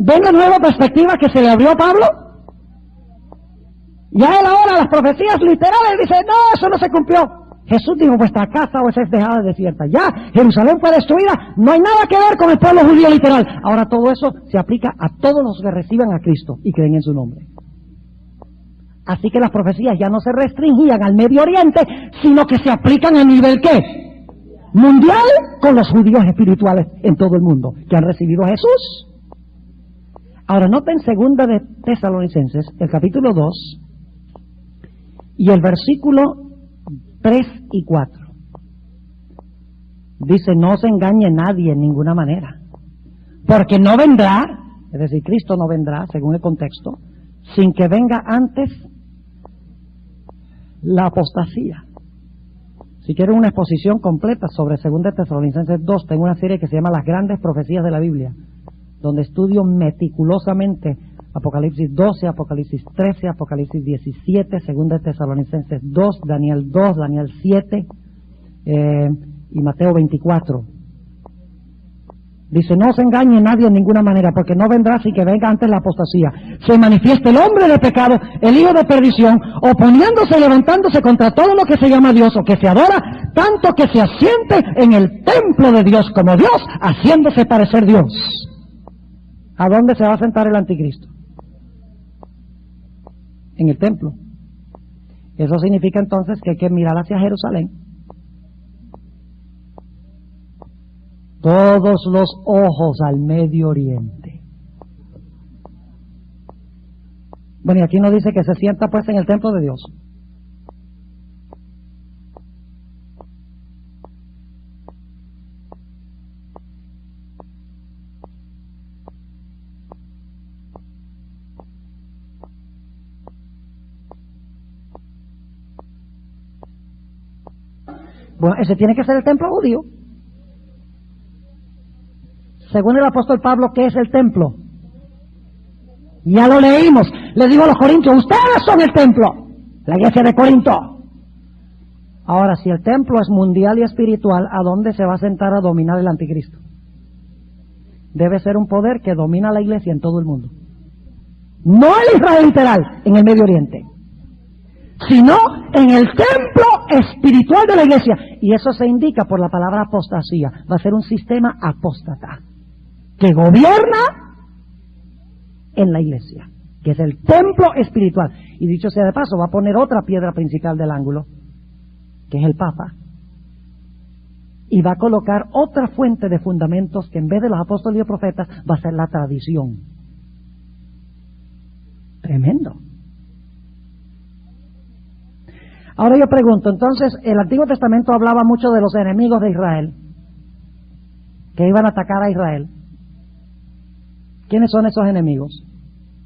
[SPEAKER 1] ¿Ven la nueva perspectiva que se le abrió a Pablo? Ya él ahora las profecías literales dice, no, eso no se cumplió. Jesús dijo, vuestra casa os es dejada desierta. Ya, Jerusalén fue destruida, no hay nada que ver con el pueblo judío literal. Ahora todo eso se aplica a todos los que reciban a Cristo y creen en su nombre. Así que las profecías ya no se restringían al Medio Oriente, sino que se aplican a nivel ¿qué? Mundial, con los judíos espirituales en todo el mundo que han recibido a Jesús. Ahora noten 2 de Tesalonicenses, el capítulo 2 y el versículo 3 y 4. Dice, no se engañe nadie en ninguna manera, porque no vendrá, es decir, Cristo no vendrá, según el contexto, sin que venga antes la apostasía. Si quieren una exposición completa sobre 2 de Tesalonicenses 2, tengo una serie que se llama Las Grandes Profecías de la Biblia, donde estudio meticulosamente Apocalipsis 12, Apocalipsis 13, Apocalipsis 17, 2 de Tesalonicenses 2, Daniel 2, Daniel 7 y Mateo 24. Dice, no se engañe nadie en ninguna manera, porque no vendrá sin que venga antes la apostasía. Se manifieste el hombre de pecado, el hijo de perdición, oponiéndose y levantándose contra todo lo que se llama Dios o que se adora, tanto que se asiente en el templo de Dios como Dios, haciéndose parecer Dios. ¿A dónde se va a sentar el anticristo? En el templo. Eso significa entonces que hay que mirar hacia Jerusalén. Todos los ojos al Medio Oriente. Bueno, y aquí nos dice que se sienta pues en el templo de Dios. Bueno, ese tiene que ser el templo judío. Según el apóstol Pablo, ¿qué es el templo? Ya lo leímos. Le digo a los corintios, ustedes son el templo, la iglesia de Corinto. Ahora, si el templo es mundial y espiritual, ¿a dónde se va a sentar a dominar el anticristo? Debe ser un poder que domina la iglesia en todo el mundo. No el Israel literal, en el Medio Oriente, sino en el templo espiritual de la iglesia. Y eso se indica por la palabra apostasía. Va a ser un sistema apóstata que gobierna en la iglesia, que es el templo espiritual. Y dicho sea de paso, va a poner otra piedra principal del ángulo, que es el Papa, y va a colocar otra fuente de fundamentos que en vez de los apóstoles y los profetas va a ser la tradición. Tremendo. Ahora yo pregunto, entonces, el Antiguo Testamento hablaba mucho de los enemigos de Israel, que iban a atacar a Israel. ¿Quiénes son esos enemigos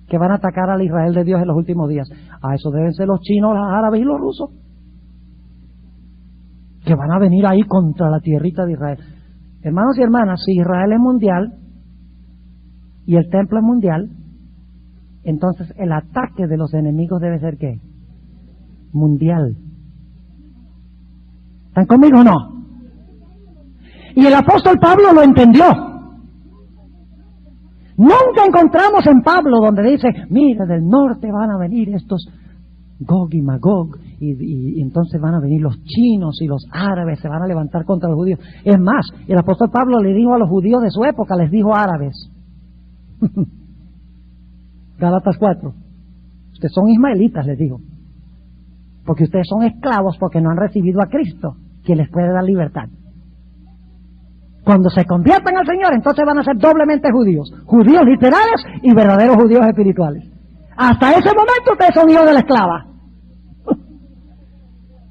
[SPEAKER 1] que van a atacar al Israel de Dios en los últimos días? A eso deben ser los chinos, los árabes y los rusos, que van a venir ahí contra la tierrita de Israel. Hermanos y hermanas, si Israel es mundial y el templo es mundial, entonces el ataque de los enemigos debe ser ¿qué? Mundial. ¿Están conmigo o no? Y el apóstol Pablo lo entendió. Nunca encontramos en Pablo donde dice, mira, del norte van a venir estos Gog y Magog, y entonces van a venir los chinos y los árabes, se van a levantar contra los judíos. Es más, el apóstol Pablo le dijo a los judíos de su época, les dijo árabes. Gálatas 4. Ustedes son ismaelitas, les digo. Porque ustedes son esclavos porque no han recibido a Cristo, quien les puede dar libertad. Cuando se conviertan al Señor, entonces van a ser doblemente judíos. Judíos literales y verdaderos judíos espirituales. Hasta ese momento ustedes son hijos de la esclava.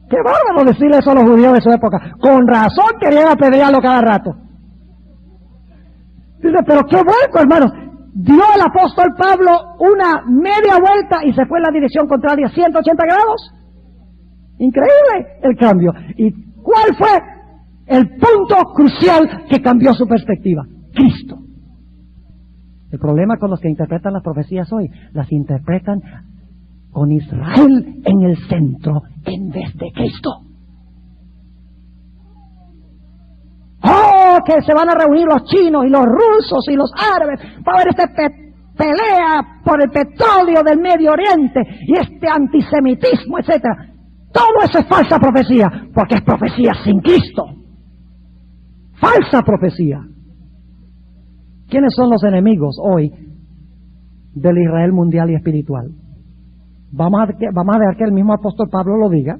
[SPEAKER 1] Qué bárbaro decirle eso a los judíos de su época. Con razón querían apedrearlo cada rato. Dice, pero qué vuelco, hermanos. Dio el apóstol Pablo una media vuelta y se fue en la dirección contraria, 180 grados. Increíble el cambio. ¿Y cuál fue el punto crucial que cambió su perspectiva? Cristo. El problema con los que interpretan las profecías hoy, las interpretan con Israel en el centro en vez de Cristo. ¡Oh, que se van a reunir los chinos y los rusos y los árabes para ver esta pelea por el petróleo del Medio Oriente y este antisemitismo, etcétera! Todo eso es falsa profecía, porque es profecía sin Cristo. Falsa profecía. ¿Quiénes son los enemigos hoy del Israel mundial y espiritual? Vamos a dejar que el mismo apóstol Pablo lo diga.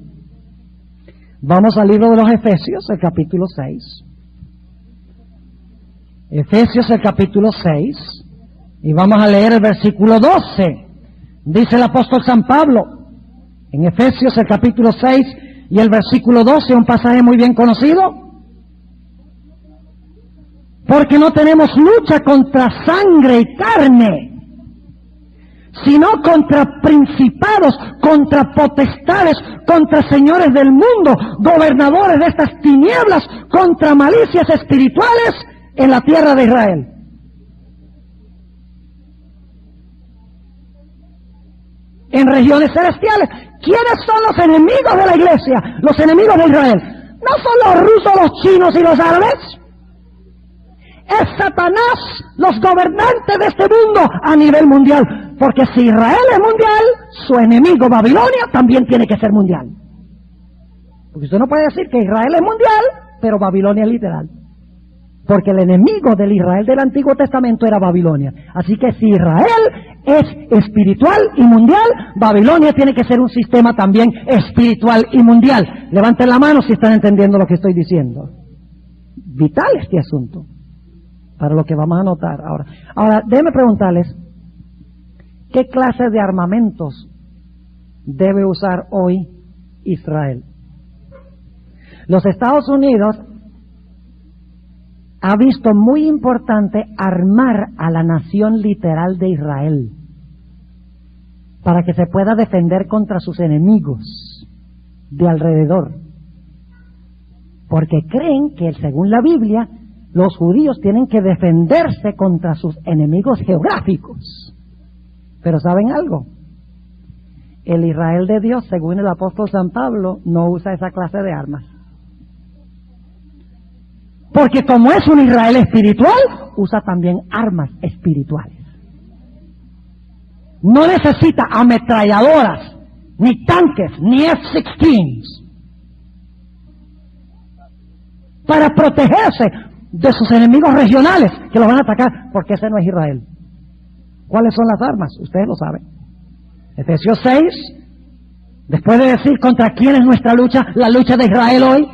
[SPEAKER 1] Vamos al libro de los Efesios, el capítulo 6. Efesios, el capítulo 6. Y vamos a leer el versículo 12. Dice el apóstol San Pablo, en Efesios, el capítulo 6 y el versículo 12, un pasaje muy bien conocido. Porque no tenemos lucha contra sangre y carne, sino contra principados, contra potestades, contra señores del mundo, gobernadores de estas tinieblas, contra malicias espirituales en la tierra de Israel. En regiones celestiales. ¿Quiénes son los enemigos de la iglesia? Los enemigos de Israel. ¿No son los rusos, los chinos y los árabes? Es Satanás, los gobernantes de este mundo a nivel mundial. Porque si Israel es mundial, su enemigo Babilonia también tiene que ser mundial. Porque usted no puede decir que Israel es mundial, pero Babilonia es literal. Porque el enemigo del Israel del Antiguo Testamento era Babilonia. Así que si Israel es espiritual y mundial, Babilonia tiene que ser un sistema también espiritual y mundial. Levanten la mano si están entendiendo lo que estoy diciendo. Vital este asunto, para lo que vamos a notar ahora. Ahora, déjenme preguntarles, ¿qué clase de armamentos debe usar hoy Israel? Los Estados Unidos ha visto muy importante armar a la nación literal de Israel para que se pueda defender contra sus enemigos de alrededor. Porque creen que, según la Biblia, los judíos tienen que defenderse contra sus enemigos geográficos. Pero ¿saben algo? El Israel de Dios, según el apóstol San Pablo, no usa esa clase de armas. Porque como es un Israel espiritual, usa también armas espirituales. No necesita ametralladoras, ni tanques, ni F-16s para protegerse de sus enemigos regionales que los van a atacar, porque ese no es Israel. ¿Cuáles son las armas? Ustedes lo saben. Efesios 6, después de decir contra quién es nuestra lucha, la lucha de Israel hoy,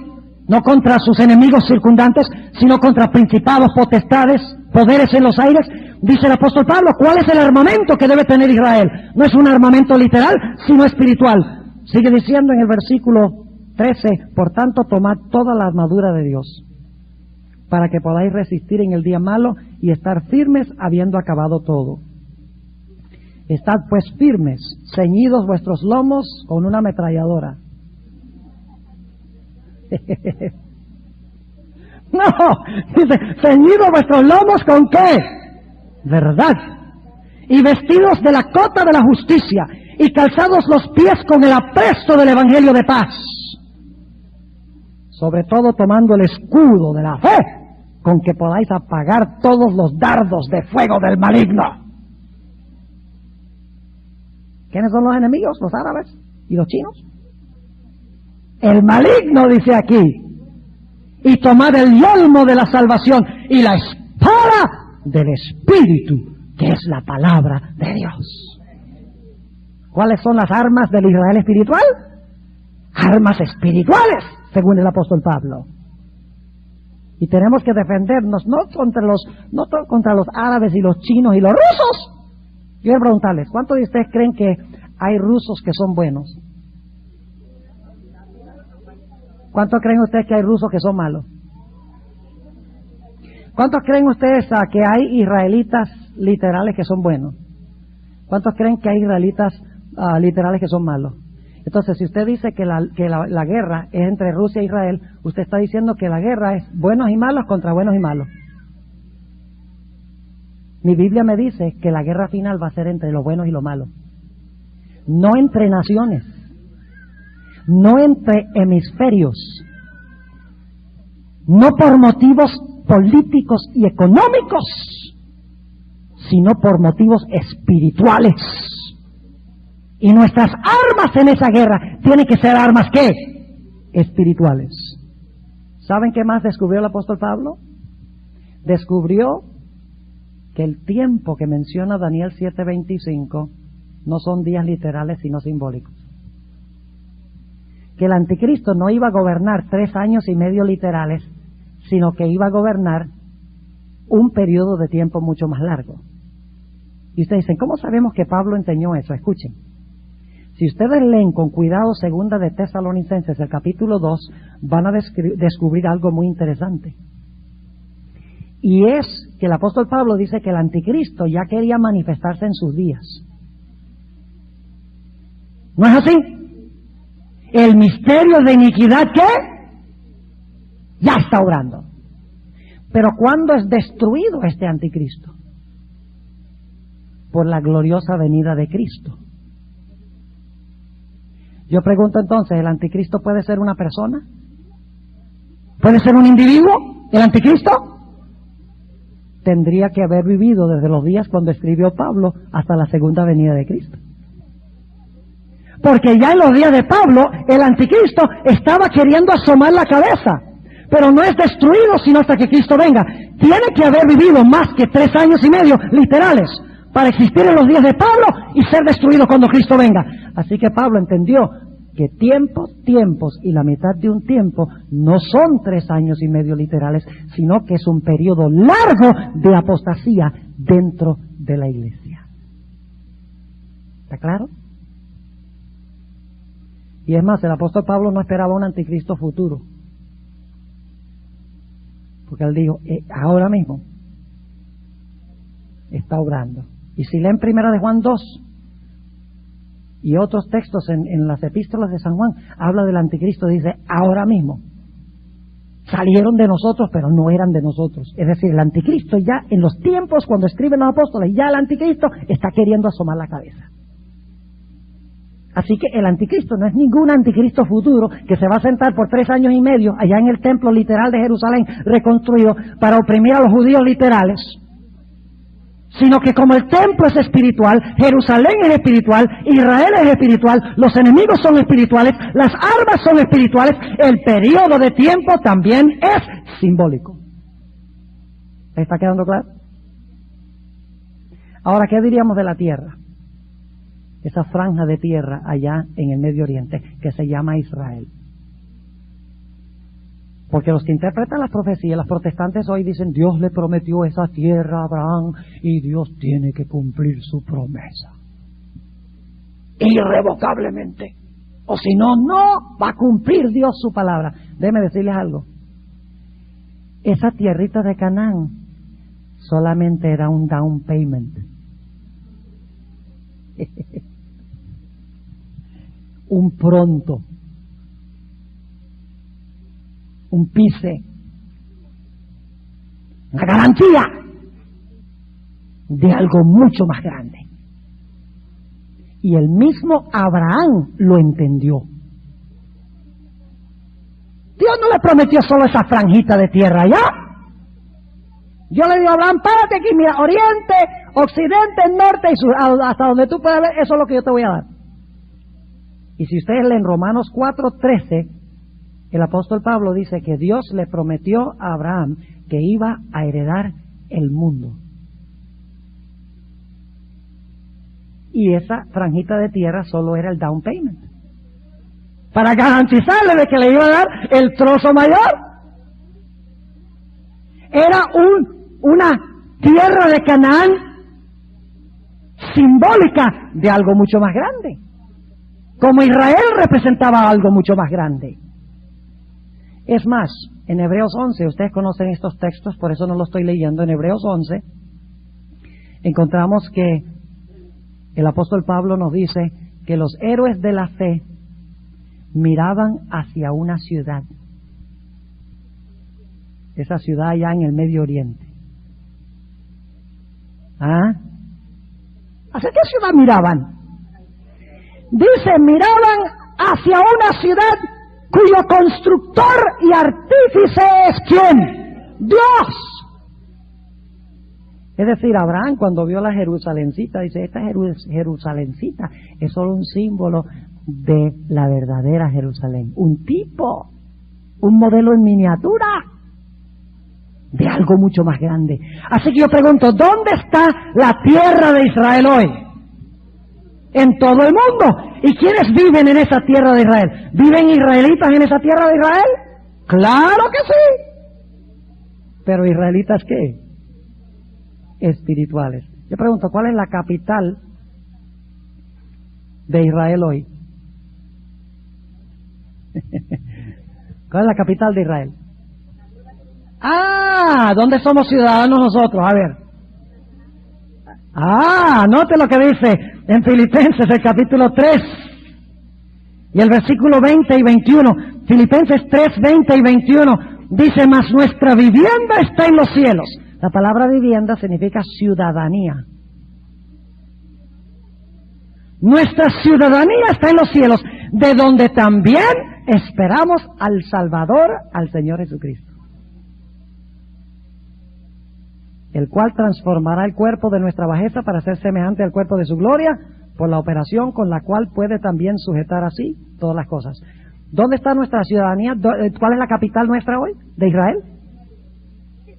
[SPEAKER 1] no contra sus enemigos circundantes, sino contra principados, potestades, poderes en los aires, dice el apóstol Pablo, ¿cuál es el armamento que debe tener Israel? No es un armamento literal, sino espiritual. Sigue diciendo en el versículo 13, por tanto, tomad toda la armadura de Dios, para que podáis resistir en el día malo y estar firmes habiendo acabado todo. Estad pues firmes, ceñidos vuestros lomos con una ametralladora. No, dice, ceñidos vuestros lomos con ¿qué? Verdad. Y vestidos de la cota de la justicia, y calzados los pies con el apresto del evangelio de paz. Sobre todo tomando el escudo de la fe, con que podáis apagar todos los dardos de fuego del maligno. ¿Quiénes son los enemigos? Los árabes y los chinos. El maligno, dice aquí, y tomad el yelmo de la salvación y la espada del Espíritu, que es la palabra de Dios. ¿Cuáles son las armas del Israel espiritual? Armas espirituales, según el apóstol Pablo. Y tenemos que defendernos no contra los árabes y los chinos y los rusos. Yo quiero preguntarles, ¿cuántos de ustedes creen que hay rusos que son buenos? ¿Cuántos creen ustedes que hay rusos que son malos? ¿Cuántos creen ustedes que hay israelitas literales que son buenos? ¿Cuántos creen que hay israelitas literales que son malos? Entonces, si usted dice que la guerra es entre Rusia e Israel, usted está diciendo que la guerra es buenos y malos contra buenos y malos. Mi Biblia me dice que la guerra final va a ser entre los buenos y los malos. No entre naciones, no entre hemisferios, no por motivos políticos y económicos, sino por motivos espirituales. Y nuestras armas en esa guerra tienen que ser armas, ¿qué? Espirituales. ¿Saben qué más descubrió el apóstol Pablo? Descubrió que el tiempo que menciona Daniel 7:25 no son días literales sino simbólicos. Que el anticristo no iba a gobernar 3 años y medio literales, sino que iba a gobernar un periodo de tiempo mucho más largo. Y ustedes dicen, ¿cómo sabemos que Pablo enseñó eso? Escuchen. Si ustedes leen con cuidado segunda de Tesalonicenses, el capítulo 2, van a descubrir algo muy interesante. Y es que el apóstol Pablo dice que el anticristo ya quería manifestarse en sus días. ¿No es así? El misterio de iniquidad, ¿qué? Ya está obrando. Pero ¿cuándo es destruido este anticristo? Por la gloriosa venida de Cristo. Yo pregunto entonces, ¿el anticristo puede ser una persona? ¿Puede ser un individuo, el anticristo? Tendría que haber vivido desde los días cuando escribió Pablo hasta la segunda venida de Cristo. Porque ya en los días de Pablo, el anticristo estaba queriendo asomar la cabeza, pero no es destruido sino hasta que Cristo venga. Tiene que haber vivido más que 3 años y medio literales para existir en los días de Pablo y ser destruido cuando Cristo venga. Así que Pablo entendió que tiempos y la mitad de un tiempo no son 3 años y medio literales, sino que es un periodo largo de apostasía dentro de la iglesia. ¿Está claro? Y es más, el apóstol Pablo no esperaba un anticristo futuro, porque él dijo, ahora mismo está obrando. Y si leen primera de Juan 2 y otros textos en las epístolas de San Juan, habla del anticristo, dice, ahora mismo salieron de nosotros, pero no eran de nosotros. Es decir, el anticristo ya en los tiempos, cuando escriben los apóstoles, ya el anticristo está queriendo asomar la cabeza. Así que el anticristo no es ningún anticristo futuro que se va a sentar por 3 años y medio allá en el templo literal de Jerusalén reconstruido para oprimir a los judíos literales, sino que como el templo es espiritual, Jerusalén es espiritual, Israel es espiritual, los enemigos son espirituales, las armas son espirituales, el periodo de tiempo también es simbólico. ¿Está quedando claro? Ahora, ¿qué diríamos de la tierra? Esa franja de tierra allá en el Medio Oriente que se llama Israel. Porque los que interpretan las profecías, los protestantes hoy dicen, Dios le prometió esa tierra a Abraham y Dios tiene que cumplir su promesa irrevocablemente, o si no, no va a cumplir Dios su palabra. Déjenme decirles algo, esa tierrita de Canaán solamente era un down payment. Un pronto, un pise, una garantía de algo mucho más grande. Y el mismo Abraham lo entendió. Dios no le prometió solo esa franjita de tierra allá. Yo le digo a Abraham, párate aquí, mira, oriente, occidente, norte y sur, hasta donde tú puedas ver, eso es lo que yo te voy a dar. Y si ustedes leen Romanos 4:13, el apóstol Pablo dice que Dios le prometió a Abraham que iba a heredar el mundo. Y esa franjita de tierra solo era el down payment, para garantizarle de que le iba a dar el trozo mayor. Era una tierra de Canaán simbólica de algo mucho más grande. Como Israel representaba algo mucho más grande. Es más, en Hebreos 11, ustedes conocen estos textos, por eso no los estoy leyendo. En Hebreos 11 encontramos que el apóstol Pablo nos dice que los héroes de la fe miraban hacia una ciudad. Esa ciudad allá en el Medio Oriente. ¿Ah? ¿Hacia qué ciudad miraban? Dice, miraban hacia una ciudad cuyo constructor y artífice es ¿quién? Dios. Es decir, Abraham cuando vio la Jerusalencita, dice, esta Jerusalencita es solo un símbolo de la verdadera Jerusalén. Un tipo, un modelo en miniatura de algo mucho más grande. Así que yo pregunto, ¿dónde está la tierra de Israel hoy? En todo el mundo. ¿Y quiénes viven en esa tierra de Israel? ¿Viven israelitas en esa tierra de Israel? ¡Claro que sí! ¿Pero israelitas qué? Espirituales. Yo pregunto, ¿cuál es la capital de Israel hoy? ¿Cuál es la capital de Israel? Ah, ¿dónde somos ciudadanos nosotros? A ver. Ah, note lo que dice en Filipenses, el capítulo 3 y el versículo 20 y 21. Filipenses 3, 20 y 21 dice, mas nuestra vivienda está en los cielos. La palabra vivienda significa ciudadanía. Nuestra ciudadanía está en los cielos, de donde también esperamos al Salvador, al Señor Jesucristo, el cual transformará el cuerpo de nuestra bajeza para ser semejante al cuerpo de su gloria, por la operación con la cual puede también sujetar así todas las cosas. ¿Dónde está nuestra ciudadanía? ¿Cuál es la capital nuestra hoy? ¿De Israel?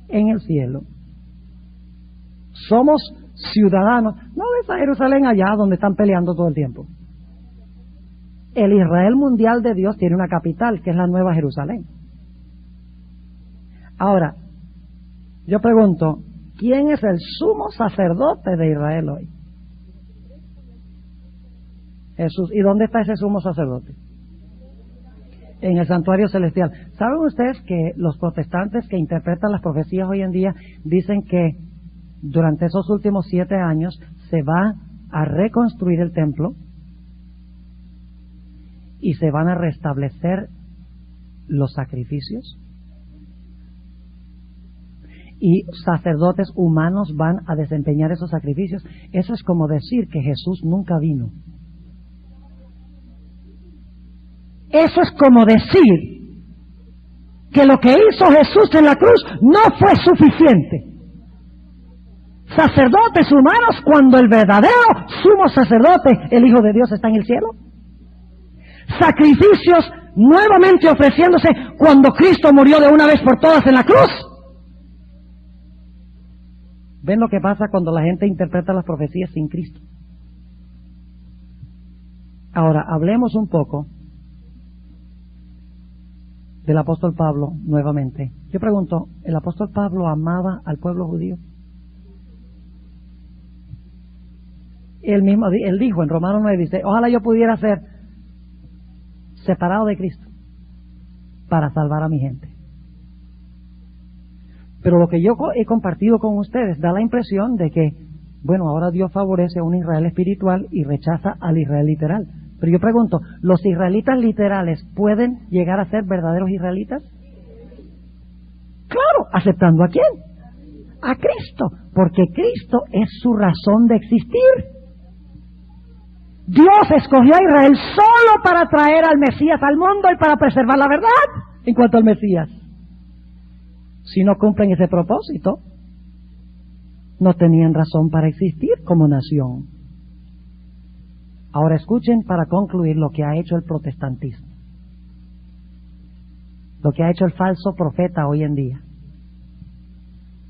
[SPEAKER 1] En el cielo. Somos ciudadanos, no de esa Jerusalén allá donde están peleando todo el tiempo. El Israel mundial de Dios tiene una capital, que es la Nueva Jerusalén. Ahora, yo pregunto, ¿quién es el sumo sacerdote de Israel hoy? Jesús. ¿Y dónde está ese sumo sacerdote? En el santuario celestial. ¿Saben ustedes que los protestantes que interpretan las profecías hoy en día dicen que durante esos últimos 7 años se va a reconstruir el templo y se van a restablecer los sacrificios? Y sacerdotes humanos van a desempeñar esos sacrificios. Eso es como decir que Jesús nunca vino. Eso es como decir que lo que hizo Jesús en la cruz no fue suficiente. Sacerdotes humanos cuando el verdadero sumo sacerdote, el Hijo de Dios, está en el cielo. Sacrificios nuevamente ofreciéndose cuando Cristo murió de una vez por todas en la cruz. ¿Ven lo que pasa cuando la gente interpreta las profecías sin Cristo? Ahora, hablemos un poco del apóstol Pablo nuevamente. Yo pregunto, ¿el apóstol Pablo amaba al pueblo judío? Él dijo en Romanos 9, dice, ojalá yo pudiera ser separado de Cristo para salvar a mi gente. Pero lo que yo he compartido con ustedes da la impresión de que, bueno, ahora Dios favorece a un Israel espiritual y rechaza al Israel literal. Pero yo pregunto, ¿los israelitas literales pueden llegar a ser verdaderos israelitas? Claro, ¿aceptando a quién? A Cristo, porque Cristo es su razón de existir. Dios escogió a Israel solo para traer al Mesías al mundo y para preservar la verdad en cuanto al Mesías. Si no cumplen ese propósito, no tenían razón para existir como nación. Ahora escuchen para concluir lo que ha hecho el protestantismo, lo que ha hecho el falso profeta hoy en día.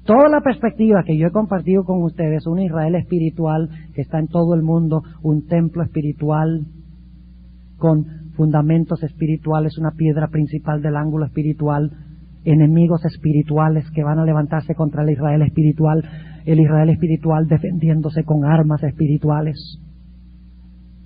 [SPEAKER 1] Toda la perspectiva que yo he compartido con ustedes, un Israel espiritual que está en todo el mundo, un templo espiritual con fundamentos espirituales, una piedra principal del ángulo espiritual, enemigos espirituales que van a levantarse contra el Israel espiritual defendiéndose con armas espirituales.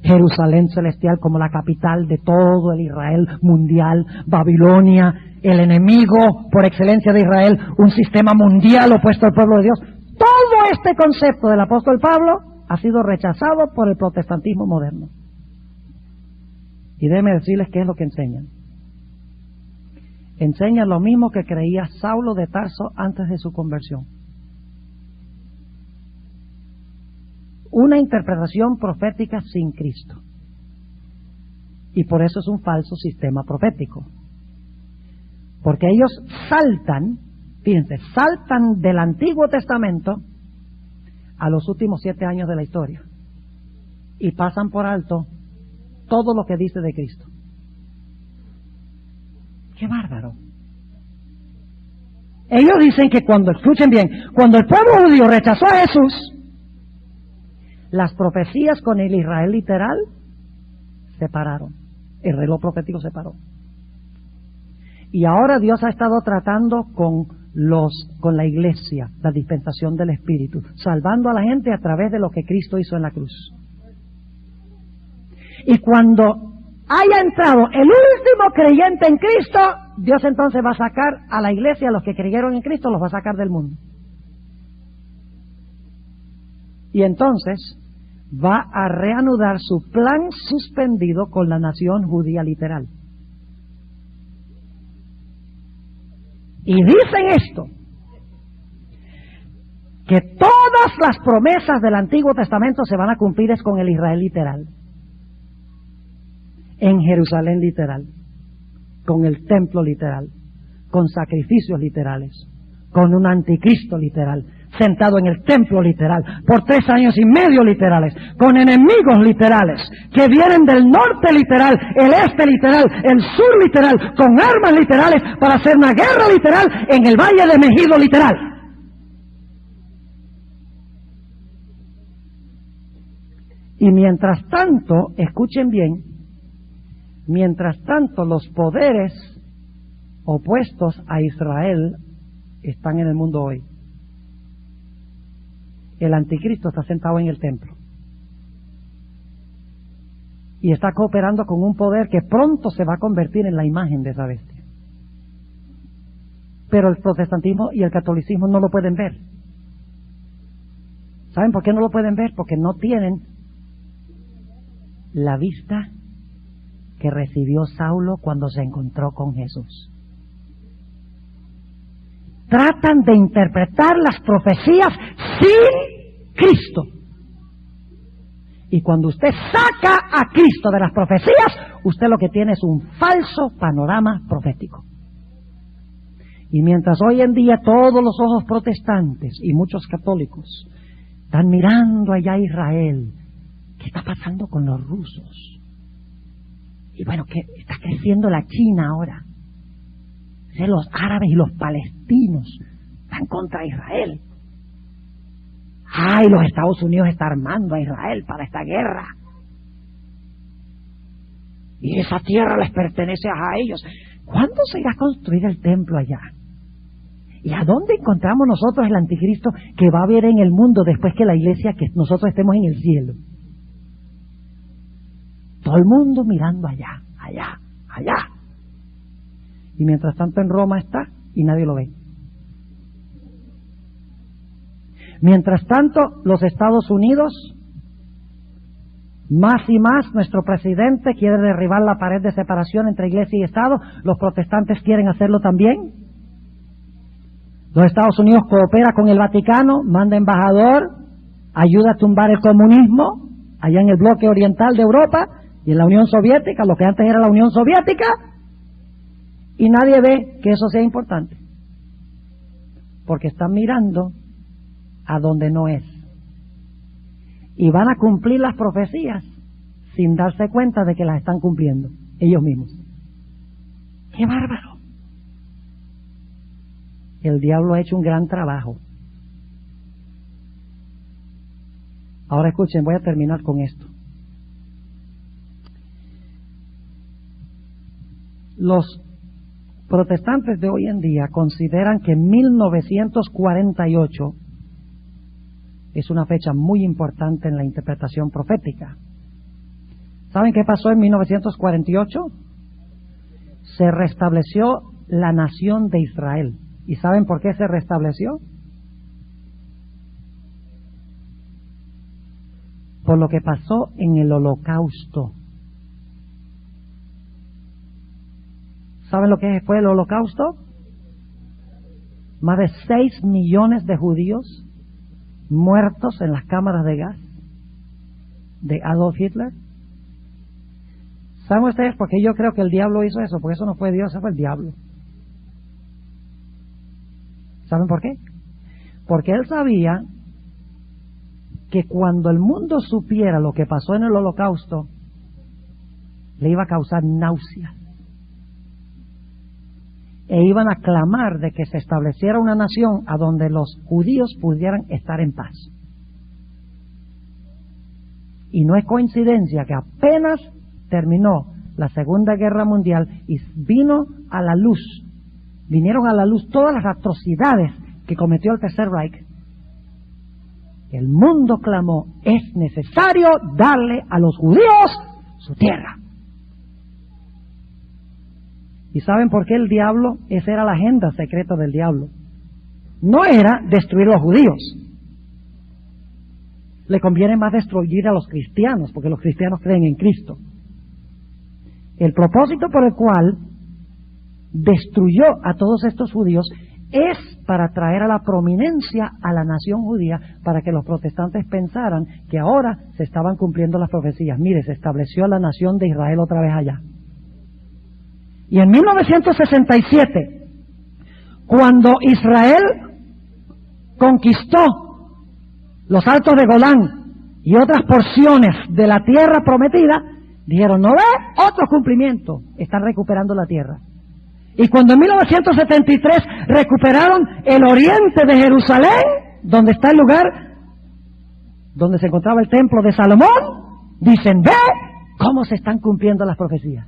[SPEAKER 1] Jerusalén celestial como la capital de todo el Israel mundial, Babilonia, el enemigo por excelencia de Israel, un sistema mundial opuesto al pueblo de Dios. Todo este concepto del apóstol Pablo ha sido rechazado por el protestantismo moderno. Y déjenme decirles qué es lo que enseñan. Enseñan lo mismo que creía Saulo de Tarso antes de su conversión. Una interpretación profética sin Cristo. Y por eso es un falso sistema profético. Porque ellos saltan, fíjense, saltan del Antiguo Testamento a los últimos 7 años de la historia. Y pasan por alto todo lo que dice de Cristo. ¡Qué bárbaro! Ellos dicen que escuchen bien, cuando el pueblo judío rechazó a Jesús, las profecías con el Israel literal se pararon. El reloj profético se paró. Y ahora Dios ha estado tratando con la iglesia, la dispensación del Espíritu, salvando a la gente a través de lo que Cristo hizo en la cruz. Y cuando haya entrado el último creyente en Cristo, Dios entonces va a sacar a la iglesia, a los que creyeron en Cristo, los va a sacar del mundo. Y entonces va a reanudar su plan suspendido con la nación judía literal. Y dicen esto, que todas las promesas del Antiguo Testamento se van a cumplir es con el Israel literal, en Jerusalén literal, con el templo literal, con sacrificios literales, con un anticristo literal, sentado en el templo literal, por 3 años y medio literales, con enemigos literales, que vienen del norte literal, el este literal, el sur literal, con armas literales, para hacer una guerra literal en el valle de Megido literal. Y mientras tanto, escuchen bien, mientras tanto los poderes opuestos a Israel están en el mundo hoy. El anticristo está sentado en el templo y está cooperando con un poder que pronto se va a convertir en la imagen de esa bestia. Pero el protestantismo y el catolicismo no lo pueden ver. ¿Saben por qué no lo pueden ver? Porque no tienen la vista que recibió Saulo cuando se encontró con Jesús. Tratan de interpretar las profecías sin Cristo. Y cuando usted saca a Cristo de las profecías, usted lo que tiene es un falso panorama profético. Y mientras hoy en día todos los ojos protestantes y muchos católicos están mirando allá a Israel, ¿qué está pasando con los rusos? Y bueno, que está creciendo la China ahora. Los árabes y los palestinos están contra Israel. ¡Ay, los Estados Unidos están armando a Israel para esta guerra! Y esa tierra les pertenece a ellos. ¿Cuándo se irá a construir el templo allá? ¿Y a dónde encontramos nosotros el anticristo que va a haber en el mundo después que la iglesia, que nosotros estemos en el cielo? Todo el mundo mirando allá, allá, allá. Y mientras tanto en Roma está y nadie lo ve. Mientras tanto, los Estados Unidos, más y más, nuestro presidente quiere derribar la pared de separación entre iglesia y Estado. Los protestantes quieren hacerlo también. Los Estados Unidos coopera con el Vaticano, manda embajador, ayuda a tumbar el comunismo allá en el bloque oriental de Europa y en la Unión Soviética, lo que antes era la Unión Soviética. Y nadie ve que eso sea importante, porque están mirando a donde no es. Y van a cumplir las profecías sin darse cuenta de que las están cumpliendo ellos mismos. ¡Qué bárbaro! El diablo ha hecho un gran trabajo. Ahora escuchen, voy a terminar con esto. Los protestantes de hoy en día consideran que 1948 es una fecha muy importante en la interpretación profética. ¿Saben qué pasó en 1948? Se restableció la nación de Israel. ¿Y saben por qué se restableció? Por lo que pasó en el Holocausto. ¿Saben lo que fue el Holocausto? Más de 6 millones de judíos muertos en las cámaras de gas de Adolf Hitler. ¿Saben ustedes por qué yo creo que el diablo hizo eso? Porque eso no fue Dios, eso fue el diablo. ¿Saben por qué? Porque él sabía que cuando el mundo supiera lo que pasó en el Holocausto, le iba a causar náuseas. E iban a clamar de que se estableciera una nación a donde los judíos pudieran estar en paz. Y no es coincidencia que apenas terminó la Segunda Guerra Mundial y vinieron a la luz todas las atrocidades que cometió el Tercer Reich. El mundo clamó, es necesario darle a los judíos su tierra. ¿Y saben por qué el diablo? Esa era la agenda secreta del diablo. No era destruir a los judíos. Le conviene más destruir a los cristianos, porque los cristianos creen en Cristo. El propósito por el cual destruyó a todos estos judíos es para traer a la prominencia a la nación judía, para que los protestantes pensaran que ahora se estaban cumpliendo las profecías. Mire, se estableció la nación de Israel otra vez allá. Y en 1967, cuando Israel conquistó los altos de Golán y otras porciones de la tierra prometida, dijeron, ¿no ve? Otro cumplimiento, están recuperando la tierra. Y cuando en 1973 recuperaron el oriente de Jerusalén, donde está el lugar donde se encontraba el templo de Salomón, dicen, ve cómo se están cumpliendo las profecías.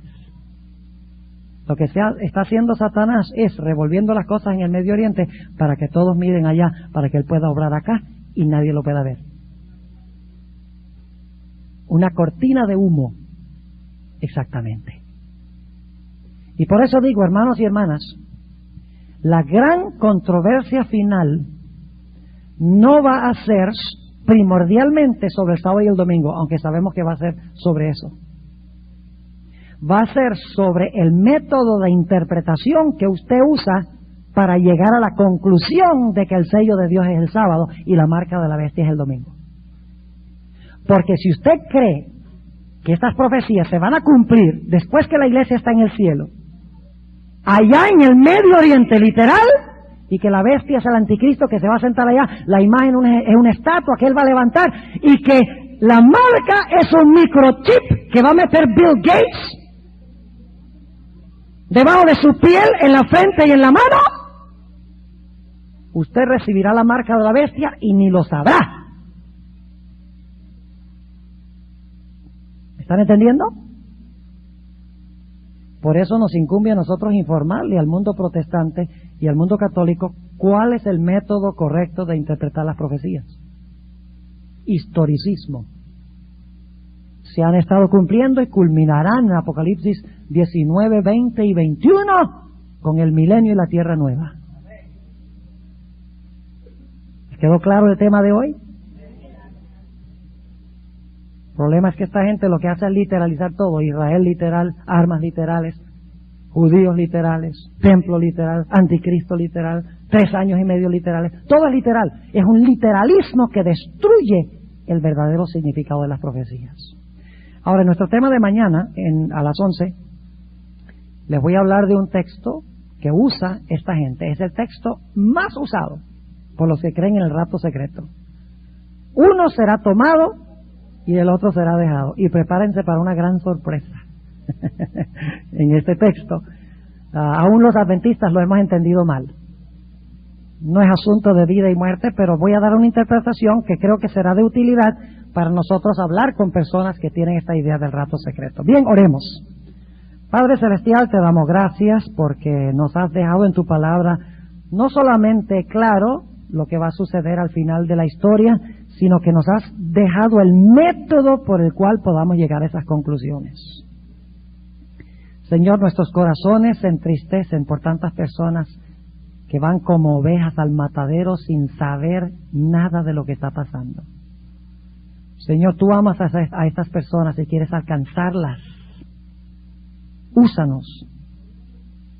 [SPEAKER 1] Lo que está haciendo Satanás es revolviendo las cosas en el Medio Oriente para que todos miren allá, para que él pueda obrar acá y nadie lo pueda ver. Una cortina de humo, exactamente. Y por eso digo, hermanos y hermanas, la gran controversia final no va a ser primordialmente sobre el sábado y el domingo, aunque sabemos que va a ser sobre eso. Va a ser sobre el método de interpretación que usted usa para llegar a la conclusión de que el sello de Dios es el sábado y la marca de la bestia es el domingo. Porque si usted cree que estas profecías se van a cumplir después que la iglesia está en el cielo, allá en el Medio Oriente literal, y que la bestia es el anticristo que se va a sentar allá, la imagen es una estatua que él va a levantar, y que la marca es un microchip que va a meter Bill Gates debajo de su piel, en la frente y en la mano, usted recibirá la marca de la bestia y ni lo sabrá. ¿Están entendiendo? Por eso nos incumbe a nosotros informarle al mundo protestante y al mundo católico cuál es el método correcto de interpretar las profecías. Historicismo. Se han estado cumpliendo y culminarán en Apocalipsis 19, 20 y 21 con el milenio y la tierra nueva. ¿Les quedó claro el tema de hoy? El problema es que esta gente lo que hace es literalizar todo. Israel literal, armas literales, judíos literales, templo literal, anticristo literal, 3 años y medio literales. Todo es literal. Es un literalismo que destruye el verdadero significado de las profecías. Ahora, en nuestro tema de mañana, a las 11, les voy a hablar de un texto que usa esta gente. Es el texto más usado por los que creen en el rapto secreto. Uno será tomado y el otro será dejado. Y prepárense para una gran sorpresa en este texto. Aún los adventistas lo hemos entendido mal. No es asunto de vida y muerte, pero voy a dar una interpretación que creo que será de utilidad para nosotros hablar con personas que tienen esta idea del rapto secreto. Bien, oremos. Padre Celestial, te damos gracias porque nos has dejado en tu palabra no solamente claro lo que va a suceder al final de la historia, sino que nos has dejado el método por el cual podamos llegar a esas conclusiones. Señor, nuestros corazones se entristecen por tantas personas que van como ovejas al matadero sin saber nada de lo que está pasando. Señor, tú amas a estas personas y quieres alcanzarlas. Úsanos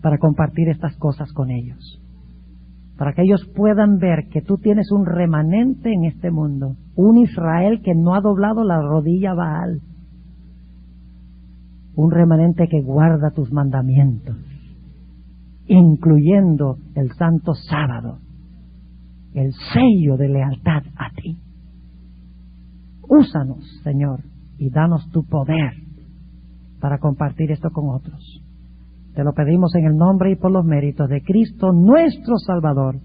[SPEAKER 1] para compartir estas cosas con ellos, para que ellos puedan ver que tú tienes un remanente en este mundo, un Israel que no ha doblado la rodilla a Baal, un remanente que guarda tus mandamientos, incluyendo el santo sábado, el sello de lealtad a ti. Úsanos, Señor, y danos tu poder para compartir esto con otros. Te lo pedimos en el nombre y por los méritos de Cristo, nuestro Salvador.